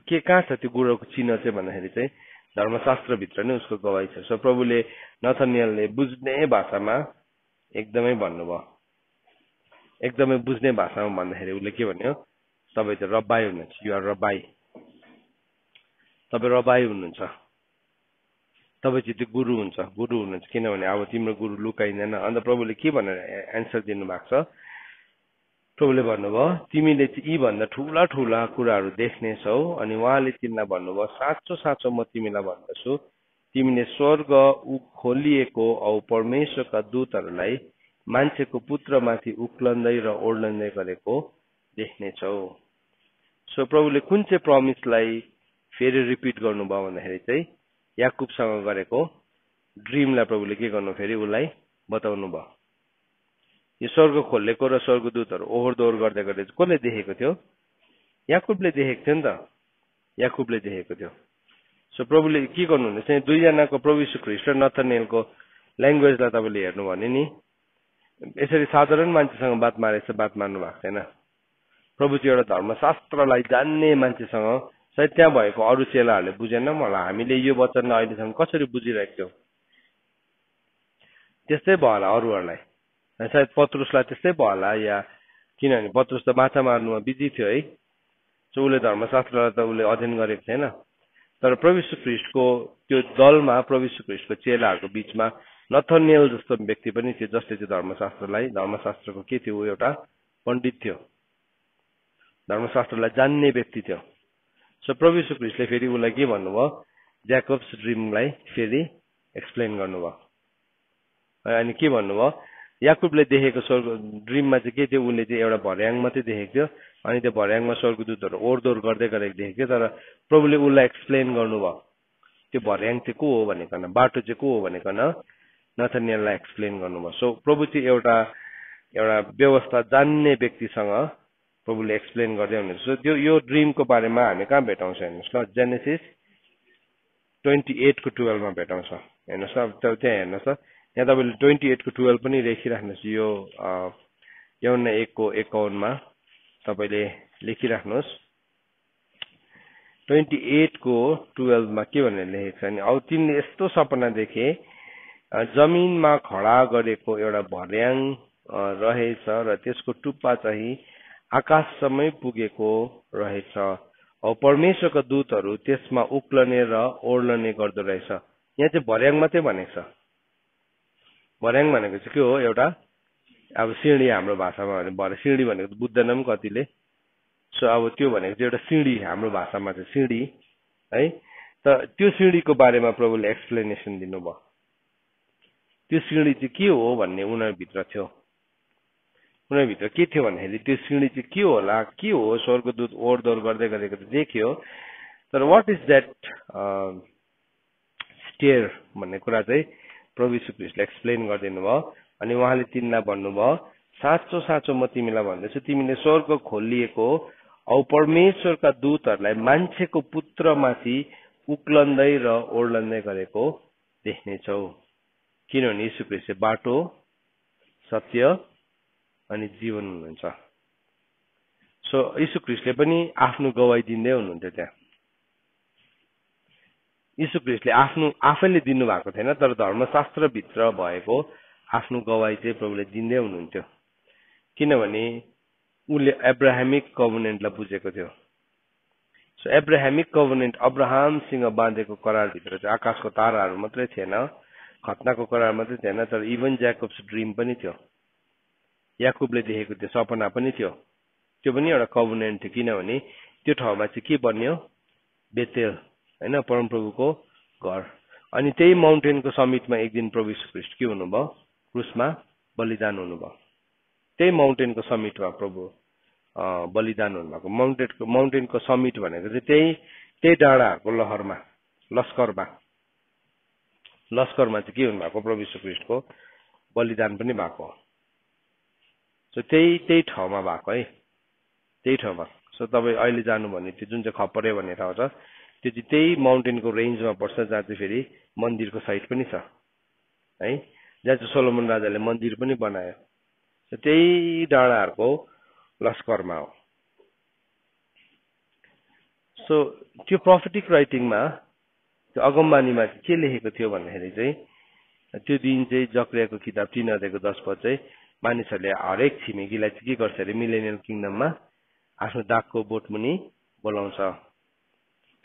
के कहाँ छ, त्यो गुरुको चिन्ह चाहिँ भन्दाखेरि चाहिँ धर्मशास्त्रभित्र नै उसको गवाई छ। सो प्रभुले नथनिएलले बुझ्ने भाषामा एकदमै भन्नुभयो, एकदमै बुझ्ने भाषामा भन्दाखेरि उसले के भन्यो, तपाईँ त रबाई हुनुहुन्छ, यु आर रबाई, तपाईँ रबाई हुनुहुन्छ, तपाईँ चाहिँ त्यो गुरु हुनुहुन्छ, किनभने अब तिम्रो गुरु लुकाइँदैन। अन्त प्रभुले के भनेर एन्सर दिनुभएको छ, प्रभुले भन्नुभयो तिमीले चाहिँ यी भन्दा ठुला ठुला कुराहरू देख्नेछौ। अनि उहाँले तिमीलाई भन्नुभयो साँचो साँचो म तिमीलाई भन्दछु तिमीले स्वर्ग खोलिएको औ परमेश्वरका दूतहरूलाई मान्छेको पुत्रमाथि उक्लन्दै र ओर्लन्दै गरेको देख्नेछौ। सो प्रभुले कुन चाहिँ प्रमिसलाई फेरि रिपिट गर्नुभयो भन्दाखेरि चाहिँ याकुबसँग गरेको ड्रिमलाई प्रभुले के गर्नु फेरि उसलाई बताउनु भयो। यो स्वर्ग खोलेको र स्वर्गदूतहरू ओहोर दोहोर गर्दै गर्दै कसले देखेको थियो, याकुबले देखेको थियो नि त, याकुबले देखेको थियो। सो प्रभुले के गर्नुहुँदैछ, दुईजनाको प्रभु यीशु ख्रीष्ट र नथनिएलको ल्याङ्ग्वेजलाई तपाईँले हेर्नु भने नि यसरी साधारण मान्छेसँग बात मार्नु भएको छैन। प्रभु चाहिँ एउटा धर्मशास्त्रलाई जान्ने मान्छेसँग, सायद त्यहाँ भएको अरू चेलाहरूले बुझेन मलाई, हामीले यो वचनलाई अहिलेसम्म कसरी बुझिरहेको थियौँ त्यस्तै भयो होला अरूहरूलाई, सायद पत्रुसलाई त्यस्तै भयो होला, या किनभने पत्रुस त माछा मार्नुमा बिजी थियो है। सो उसले धर्मशास्त्रलाई त उसले अध्ययन गरेको थिएन, तर प्रभु यीशु ख्रीष्टको त्यो दलमा प्रभु यीशु ख्रीष्टको चेलाहरूको बिचमा नथनिएल जस्तो व्यक्ति पनि थियो जसले चाहिँ धर्मशास्त्रको के थियो, ऊ एउटा पण्डित थियो, धर्मशास्त्रलाई जान्ने व्यक्ति थियो। सो प्रभु यीशु ख्रीष्टले फेरि उसलाई के भन्नुभयो, ज्याकब्स ड्रिमलाई फेरि एक्सप्लेन गर्नुभयो। अनि के भन्नुभयो, याकुबले देखेको स्वर्ग ड्रिममा चाहिँ के थियो, उसले चाहिँ एउटा भर्याङ मात्रै देखेको थियो, अनि त्यो भर्याङमा स्वर्गदूतहरू ओहोरदोहोर गर्दै गरेको देखेको थियो, तर प्रभुले उसलाई एक्सप्लेन गर्नुभयो त्यो भर्याङ चाहिँ को हो भनेकन, बाटो चाहिँ को हो भनेकन नथनिएललाई एक्सप्लेन गर्नुभयो। सो प्रभु चाहिँ एउटा व्यवस्था जान्ने व्यक्तिसँग प्रभुले एक्सप्लेन गर्दै हुनुहुन्छ। सो त्यो यो ड्रिमको बारेमा हामी कहाँ भेटाउँछ हेर्नुहोस् ल, जेनेसिस 28:12 मा भेटाउँछ। हेर्नुहोस् न, त्यहाँ हेर्नुहोस् ल, यहाँ तपाईँले 28:12 पनि लेखिराख्नुहोस्, यो यूहन्ना 1:51 मा तपाईँले लेखिराख्नुहोस्। 28:12 मा के भनेर लेखेको छ भने, औ तिनले यस्तो सपना देखे, जमिनमा खडा गरेको एउटा भर्याङ रहेछ र त्यसको टुप्पा चाहिँ आकाशसम्मै पुगेको रहेछ औ परमेश्वरका दूतहरू त्यसमा उक्लने र ओर्लने गर्दो रहेछ। यहाँ चाहिँ भर्याङ मात्रै भनेको छ। भर्याङ भनेको चाहिँ के हो, एउटा अब सिँढी, हाम्रो भाषामा भने सिँढी भनेको बुझ्दैन पनि कतिले। सो अब त्यो भनेको चाहिँ एउटा सिँढी, हाम्रो भाषामा चाहिँ सिँढी है। त त्यो सिँढीको बारेमा प्रभुले एक्सप्लेनेसन दिनुभयो। त्यो सिँढी चाहिँ के हो भन्ने उनीहरूभित्र थियो। उनीहरूभित्र के थियो भन्दाखेरि त्यो सिँढी चाहिँ के होला, के हो, स्वर्गदूत ओहोरदोहोर गर्दै गरेको त देखियो, तर वाट इज द्याट स्टेयर भन्ने कुरा चाहिँ प्रभु यीशु ख्रीष्टले एक्सप्लेन गरिदिनु भयो। अनि उहाँले तिनलाई भन्नुभयो साँचो साँचो म तिमीलाई भन्दैछु, तिमीले स्वर्ग खोलिएको औ परमेश्वरका दूतहरूलाई मान्छेको पुत्रमाथि उक्लन्दै र ओर्लन्दै गरेको देख्नेछौ। किनभने यीशु ख्रीष्ट बाटो, सत्य अनि जीवन हुनुहुन्छ। सो यीशु ख्रीष्टले पनि आफ्नो गवाई दिँदै हुनुहुन्थ्यो त्यहाँ। यीशु ख्रीष्टले आफैले दिनु भएको थिएन, तर धर्मशास्त्रभित्र भएको आफ्नो गवाई चाहिँ प्रभुले दिँदै हुनुहुन्थ्यो। किनभने उले एब्राहमिक कभनेन्टलाई बुझेको थियो। सो एब्राहमिक कभनेन्ट अब्राहमसँग बाँधेको करारभित्र चाहिँ आकाशको ताराहरू मात्रै थिएन, खतनाको करार मात्रै थिएन, तर इभन ज्याकोब्स ड्रिम पनि थियो, याकुबले देखेको त्यो सपना पनि थियो। त्यो पनि एउटा कभनेन्ट थियो। किनभने त्यो ठाउँमा चाहिँ के बन्यो? बेतेल, हैन, परमप्रभुको घर। अनि त्यही माउन्टेनको समिटमा एक दिन प्रभु यीशु ख्रीष्ट के हुनुभयो? क्रुसमा बलिदान हुनुभयो। त्यही माउन्टेनको समिटमा प्रभु बलिदान हुनुभएको। माउन्टेनको समिट भनेको चाहिँ त्यही डाँडाहरूको लस्करमा चाहिँ के हुनुभएको? प्रभु यीशु ख्रीष्टको बलिदान पनि भएको। सो त्यही ठाउँमा भएको है, त्यही ठाउँमा। सो तपाईँ अहिले जानु भने त्यो जुन चाहिँ खपरे भन्ने ठाउँ छ, त्यो चाहिँ त्यही माउन्टेनको रेन्जमा पर्छ, जहाँ चाहिँ फेरि मन्दिरको साइट पनि छ है, जहाँ चाहिँ सोलोमन राजाले मन्दिर पनि बनायो। त्यही डाँडाहरूको लस्करमा हो। सो त्यो प्रोफेटिक राइटिङमा, त्यो अगमबानीमा के लेखेको थियो भन्दाखेरि चाहिँ त्यो दिन चाहिँ जकरियाको किताब 3:10 चाहिँ मानिसहरूले हरेक छिमेकीलाई चाहिँ के गर्छ अरे? मिलेनियल किङडममा आफ्नो दागको बोट मुनि बोलाउँछ।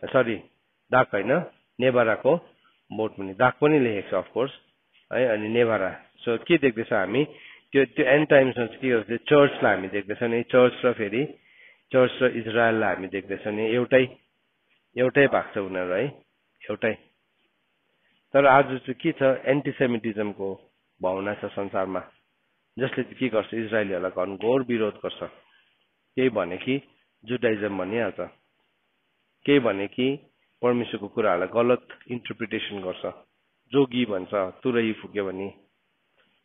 सरी, दाग होइन, नेभाराको बोट मुनि। दाग पनि लेखेको छ अफकोर्स है, अनि नेभारा। सो के देख्दैछौँ हामी? त्यो एन्ड टाइम्समा चाहिँ के गर्छ? चर्चलाई हामी देख्दैछौँ नि, चर्च र इजरायललाई हामी देख्दैछौँ नि, एउटै भाग छ उनीहरू है, एउटै। तर आज चाहिँ के छ? एन्टिसेमिटिजमको भावना छ संसारमा, जसले चाहिँ के गर्छ? इजरायलीहरूलाई घनघोर विरोध गर्छ। केही भने कि जुडाइजम भनिहाल्छ, केही भने कि परमेश्वरको कुराहरूलाई गलत इन्टरप्रिटेसन गर्छ, जोगी भन्छ, तुरै फुक्यो भने।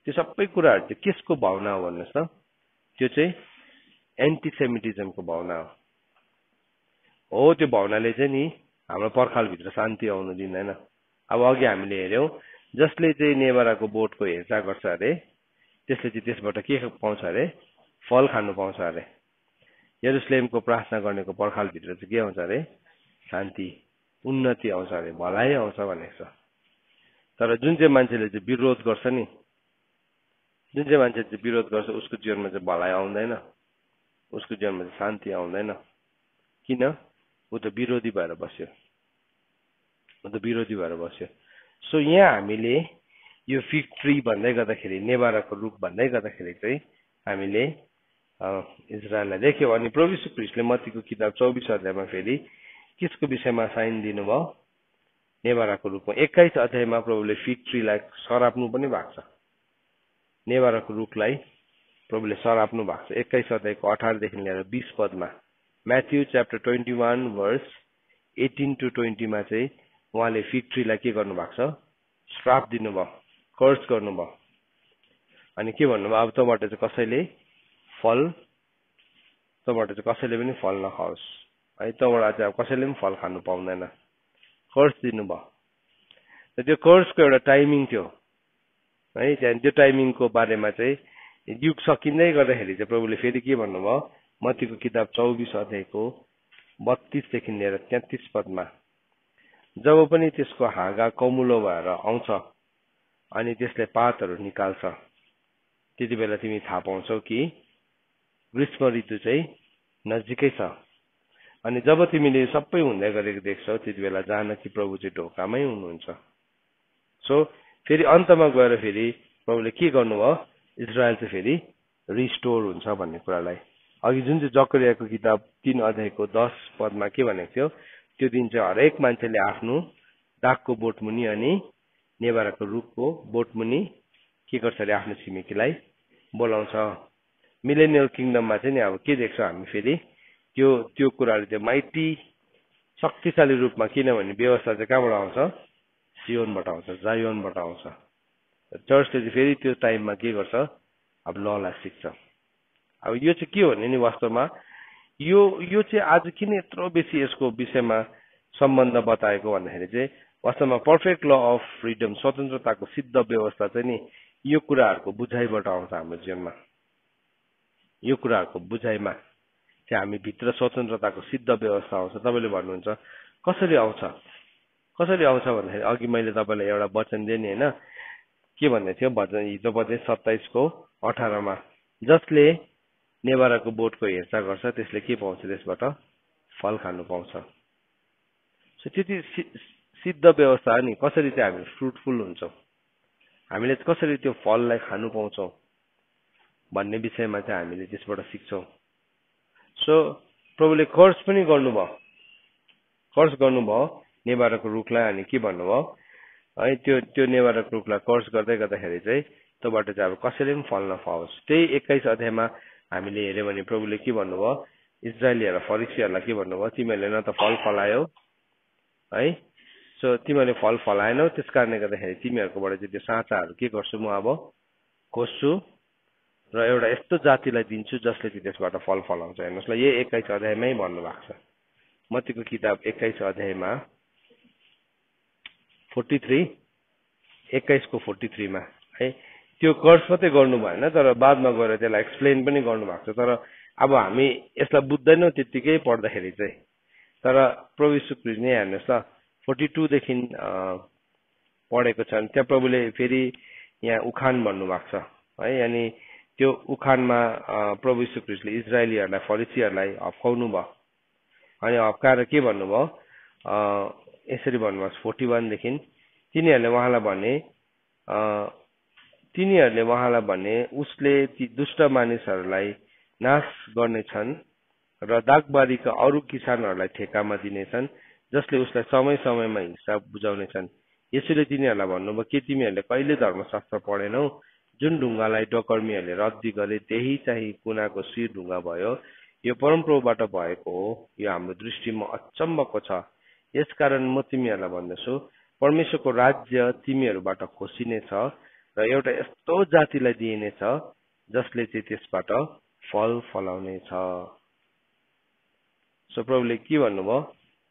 त्यो सबै कुराहरू चाहिँ केसको भावना हो भन्नुहोस् त? त्यो चाहिँ एन्टिसेमिटिजमको भावना हो। त्यो भावनाले चाहिँ नि हाम्रो पर्खालभित्र शान्ति आउनु दिँदैन। अब अघि हामीले हेऱ्यौँ, जसले चाहिँ नेभाराको बोटको हेरचाह गर्छ अरे, त्यसले चाहिँ त्यसबाट के पाउँछ अरे? फल खानु पाउँछ अरे। यरुसलेमको प्रार्थना गर्नेको पर्खालभित्र चाहिँ के आउँछ अरे? शान्ति, उन्नति आउँछ अरे, भलाइ आउँछ भनेको छ। तर जुन चाहिँ मान्छेले चाहिँ विरोध गर्छ नि, उसको जीवनमा चाहिँ भलाइ आउँदैन, उसको जीवनमा चाहिँ शान्ति आउँदैन। किन? ऊ त विरोधी भएर बस्यो। सो यहाँ हामीले यो फिग ट्री भन्दै गर्दाखेरि, नेभाराको रुख भन्दै गर्दाखेरि चाहिँ हामीले इजरायललाई देख्यौँ। अनि प्रभु यीशु ख्रीष्टले मत्तीको किताब 24 फेरि किसको विषयमा साइन दिनुभयो? नेभाराको रुखमा। 21 प्रभुले फिग ट्रीलाई सराप्नु पनि भएको छ। नेभाराको रुखलाई प्रभुले सराप्नु भएको छ। 21 18 लिएर 20 म्याथ्यू च्याप्टर 21:18-20 चाहिँ उहाँले फिग ट्रीलाई के गर्नु भएको छ? श्राप दिनुभयो, कर्स गर्नुभयो। अनि के भन्नुभयो? अब तँबाट चाहिँ कसैले पनि फल नखाओस् है, तँबाट चाहिँ अब कसैले पनि फल खानु पाउँदैन, कर्स दिनुभयो। त्यो कर्सको एउटा टाइमिङ थियो है। त्यहाँदेखि त्यो टाइमिङको बारेमा चाहिँ युग सकिँदै गर्दाखेरि चाहिँ प्रभुले फेरि के भन्नुभयो? मत्तीको किताब 24:32 लिएर 33 जब पनि त्यसको हाँगा कमुलो भएर आउँछ अनि त्यसले पातहरू निकाल्छ, त्यति बेला तिमी थाहा पाउँछौ कि ग्रीष्म ऋतु चाहिँ नजिकै छ। अनि जब तिमीले सबै हुँदै गरेको देख्छौ, त्यति बेला जान कि प्रभु चाहिँ ढोकामै हुनुहुन्छ। सो फेरि अन्तमा गएर फेरि प्रभुले के गर्नुभयो? इजरायल चाहिँ फेरि रिस्टोर हुन्छ भन्ने कुरालाई अघि जुन चाहिँ जकरियाको किताब 3:10 के भनेको थियो? त्यो दिन चाहिँ हरेक मान्छेले आफ्नो दागको बोटमुनि अनि नेभाराको रुखको बोटमुनि के गर्छ अरे? आफ्नो छिमेकीलाई बोलाउँछ। मिलेनियल किङडममा चाहिँ नि अब के देख्छौँ हामी? फेरि त्यो कुराहरू चाहिँ माइटी शक्तिशाली रूपमा, किनभने व्यवस्था चाहिँ कहाँबाट आउँछ? सियोनबाट आउँछ, जायोनबाट आउँछ। चर्चले चाहिँ फेरि त्यो टाइममा के गर्छ? अब ललाई सिक्छ। अब यो चाहिँ के हो भने नि वास्तवमा यो चाहिँ आज किन यत्रो बेसी यसको विषयमा सम्बन्ध बताएको भन्दाखेरि चाहिँ वास्तवमा पर्फेक्ट ल अफ फ्रिडम स्वतन्त्रताको सिद्ध व्यवस्था चाहिँ नि यो कुराहरूको बुझाइबाट आउँछ हाम्रो जीवनमा। यो कुराहरूको बुझाइमा चाहिँ हामी भित्र स्वतन्त्रताको सिद्ध व्यवस्था आउँछ। तपाईले भन्नुहुन्छ कसरी आउँछ भन्दाखेरि अघि मैले तपाईलाई एउटा वचन दिएँ नि हैन, के भन्दै थियो वचन हिजोपदे 27:18 मा, जसले नेभाराको बोटको हेरचाह गर्छ त्यसले के पाउँछ, त्यसबाट फल खानु पाउँछ। सो त्यति सिद्ध व्यवस्था हो नि कसरी चाहिँ हामी फ्रुटफुल हुन्छौँ, हामीले कसरी त्यो फललाई खानु पाउँछौँ भन्ने विषयमा चाहिँ हामीले त्यसबाट सिक्छौँ। सो प्रभुले कर्स पनि गर्नुभयो नेभाराको रुखलाई। अनि के भन्नुभयो है, त्यो नेभाराको रुखलाई कर्स गर्दै गर्दाखेरि चाहिँ त्योबाट चाहिँ अब कसैले पनि फल नपाओस्। त्यही 21 अध्यायमा हामीले हेर्यो भने प्रभुले के भन्नुभयो, इजरायलीहरु फरिसीहरुलाई के भन्नुभयो, तिमीहरूले न त फल फलायौ है, सो तिमीहरूले फल फलाएनौ, त्यसकारणले गर्दाखेरि तिमीहरूकोबाट चाहिँ त्यो साँचाहरू के गर्छु म अब खोज्छु र एउटा यस्तो जातिलाई दिन्छु जसले चाहिँ त्यसबाट फल फलाउँछ। हेर्नुहोस् ल, यही 21 अध्यायमै भन्नुभएको छ। मत्तीको किताब 21 अध्यायमा 21:43 मा है, त्यो कर्स मात्रै गर्नु भएन तर बादमा गएर त्यसलाई एक्सप्लेन पनि गर्नुभएको छ। तर अब हामी यसलाई बुझ्दैनौँ त्यतिकै पढ्दाखेरि चाहिँ। तर प्रभु यीशु ख्रीष्ट नै हेर्नुहोस् ल 42 देखि पढेको छ। त्यहाँ प्रभुले फेरि यहाँ उखान भन्नुभएको छ है। अनि त्यो उखानमा प्रभु यीशु ख्रीष्टले इजरायलीहरूलाई फरिसीहरूलाई हप्काउनु भयो। अनि हप्काएर के भन्नुभयो, यसरी भन्नुभयो 41 देखि, तिनीहरूले उहाँलाई भने उसले ती दुष्ट मानिसहरूलाई नाश गर्नेछन् र दागबारीका अरू किसानहरूलाई ठेकामा दिनेछन् जसले उसलाई समय समयमा हिसाब बुझाउनेछन्। यसैले तिनीहरूलाई भन्नुभयो, के तिमीहरूले कहिले धर्मशास्त्र पढेनौ, जुन ढुङ्गालाई डकर्मीहरूले रद्दी गरे त्यही चाहिँ कुनाको शिर ढुङ्गा भयो। यो परमप्रभुबाट भएको हो, यो हाम्रो दृष्टिमा अचम्मको छ। यसकारण म तिमीहरूलाई भन्दछु, परमेश्वरको राज्य तिमीहरूबाट खोसिनेछ र एउटा यस्तो जातिलाई दिइनेछ जसले चाहिँ त्यसबाट फल फलाउनेछ। सो प्रभुले के भन्नुभयो,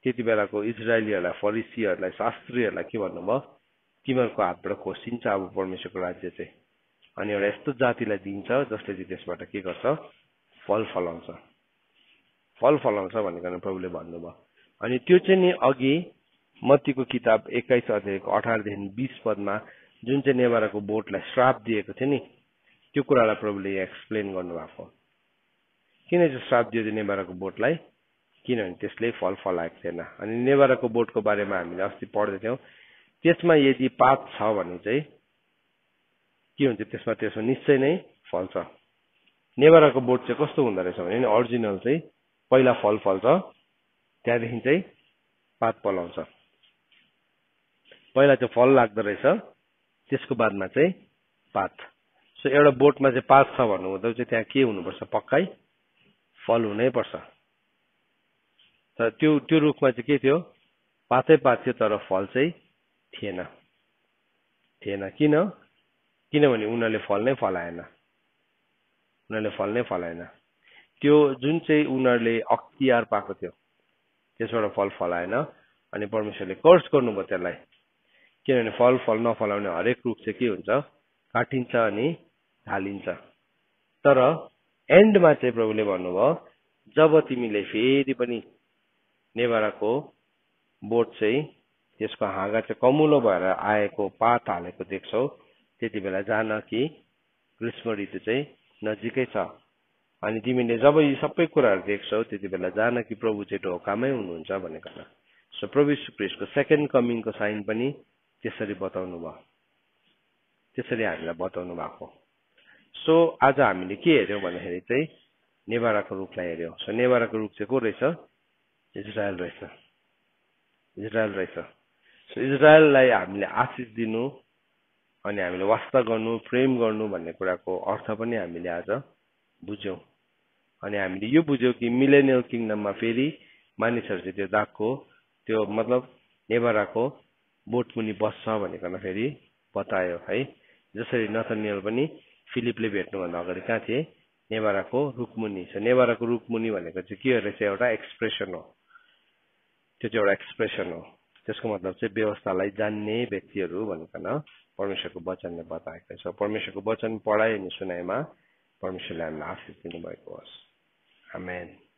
त्यति बेलाको इजरायलीहरूलाई फरिसीहरूलाई शास्त्रीहरूलाई के भन्नुभयो, तिमीहरूको हातबाट खोसिन्छ अब परमेश्वरको राज्य चाहिँ, अनि एउटा यस्तो जातिलाई दिन्छ जसले चाहिँ त्यसबाट के गर्छ, फल फलाउँछ भनेर प्रभुले भन्नुभयो। अनि त्यो चाहिँ नि अघि मत्तीको किताब 21 अध्यायको 18 देखि 20 पदमा जुन चाहिँ नेभाराको बोटलाई श्राप दिएको थियो नि, त्यो कुरालाई प्रभुले एक्सप्लेन गर्नुभएको। किन चाहिँ श्राप दियो त्यो नेभाराको बोटलाई, किनभने त्यसले फल फलाएको थिएन। अनि नेभाराको बोटको बारेमा हामीले अस्ति पढ्दै थियौँ, त्यसमा यदि पात छ भने चाहिँ के हुन्छ, त्यसमा निश्चय नै फल्छ। नेभाराको बोट चाहिँ कस्तो हुँदो रहेछ भने ओरिजिनल चाहिँ पहिला फल फल्छ, त्यहाँदेखि चाहिँ पात पलाउँछ। पहिला चाहिँ फल लाग्दो रहेछ, त्यसको बादमा चाहिँ पात। सो एउटा बोटमा चाहिँ पात छ भन्नुहुँदा चाहिँ त्यहाँ के हुनुपर्छ, पक्कै फल हुनै पर्छ। तर त्यो रुखमा चाहिँ के थियो, पातै पात थियो तर फल चाहिँ थिएन। किनभने उनीहरूले फल नै फलाएन। त्यो जुन चाहिँ उनीहरूले अख्तियार पाएको थियो त्यसबाट फल फलाएन। अनि परमेश्वरले कर्स गर्नुभयो त्यसलाई, किनभने फल नफलाउने हरेक रुख चाहिँ के हुन्छ, काटिन्छ अनि हालिन्छ। तर एन्डमा चाहिँ प्रभुले भन्नुभयो, जब तिमीले फेरि पनि नेभाराको बोट चाहिँ त्यसको हाँगा चाहिँ कमुलो भएर आएको पात हालेको देख्छौ, त्यति बेला जान कि ग्रीष्म ऋतु चाहिँ नजिकै छ। अनि तिमीले जब यी सबै कुराहरू देख्छौ त्यति बेला जान कि प्रभु चाहिँ ढोकामै हुनुहुन्छ भनेको। सो प्रभु यीशु ख्रीष्टको सेकेन्ड कमिङको साइन पनि त्यसरी हामीलाई बताउनु भएको। सो आज हामीले के हेर्यौँ भन्दाखेरि चाहिँ नेभाराको रुखलाई हेर्यौँ। सो नेभाराको रुख चाहिँ को रहेछ, इजरायल रहेछ। सो इजरायललाई हामीले आशिष दिनु अनि हामीले वास्ता गर्नु, प्रेम गर्नु भन्ने कुराको अर्थ पनि हामीले आज बुझ्यौँ। अनि हामीले यो बुझ्यौँ कि मिलेनियल किङडममा फेरि मानिसहरू चाहिँ त्यो दागको, त्यो मतलब नेभाराको बोट मुनि बस्छ भनेर फेरि बतायो है। जसरी नथनियल पनि फिलिपले भेट्नुभन्दा अगाडि कहाँ थिए? नेभाराको रुखमुनि। नेभाराको रुखमुनि भनेको चाहिँ के रहेछ? एउटा एक्सप्रेसन हो। त्यो चाहिँ एउटा एक्सप्रेसन हो। त्यसको मतलब चाहिँ व्यवस्थालाई जान्ने व्यक्तिहरू भनिकन परमेश्वरको वचनले बताएको छ। परमेश्वरको वचन पढाइ अनि सुनाइमा परमेश्वरले हामीलाई आशिष दिनुभएको होस्। आमेन।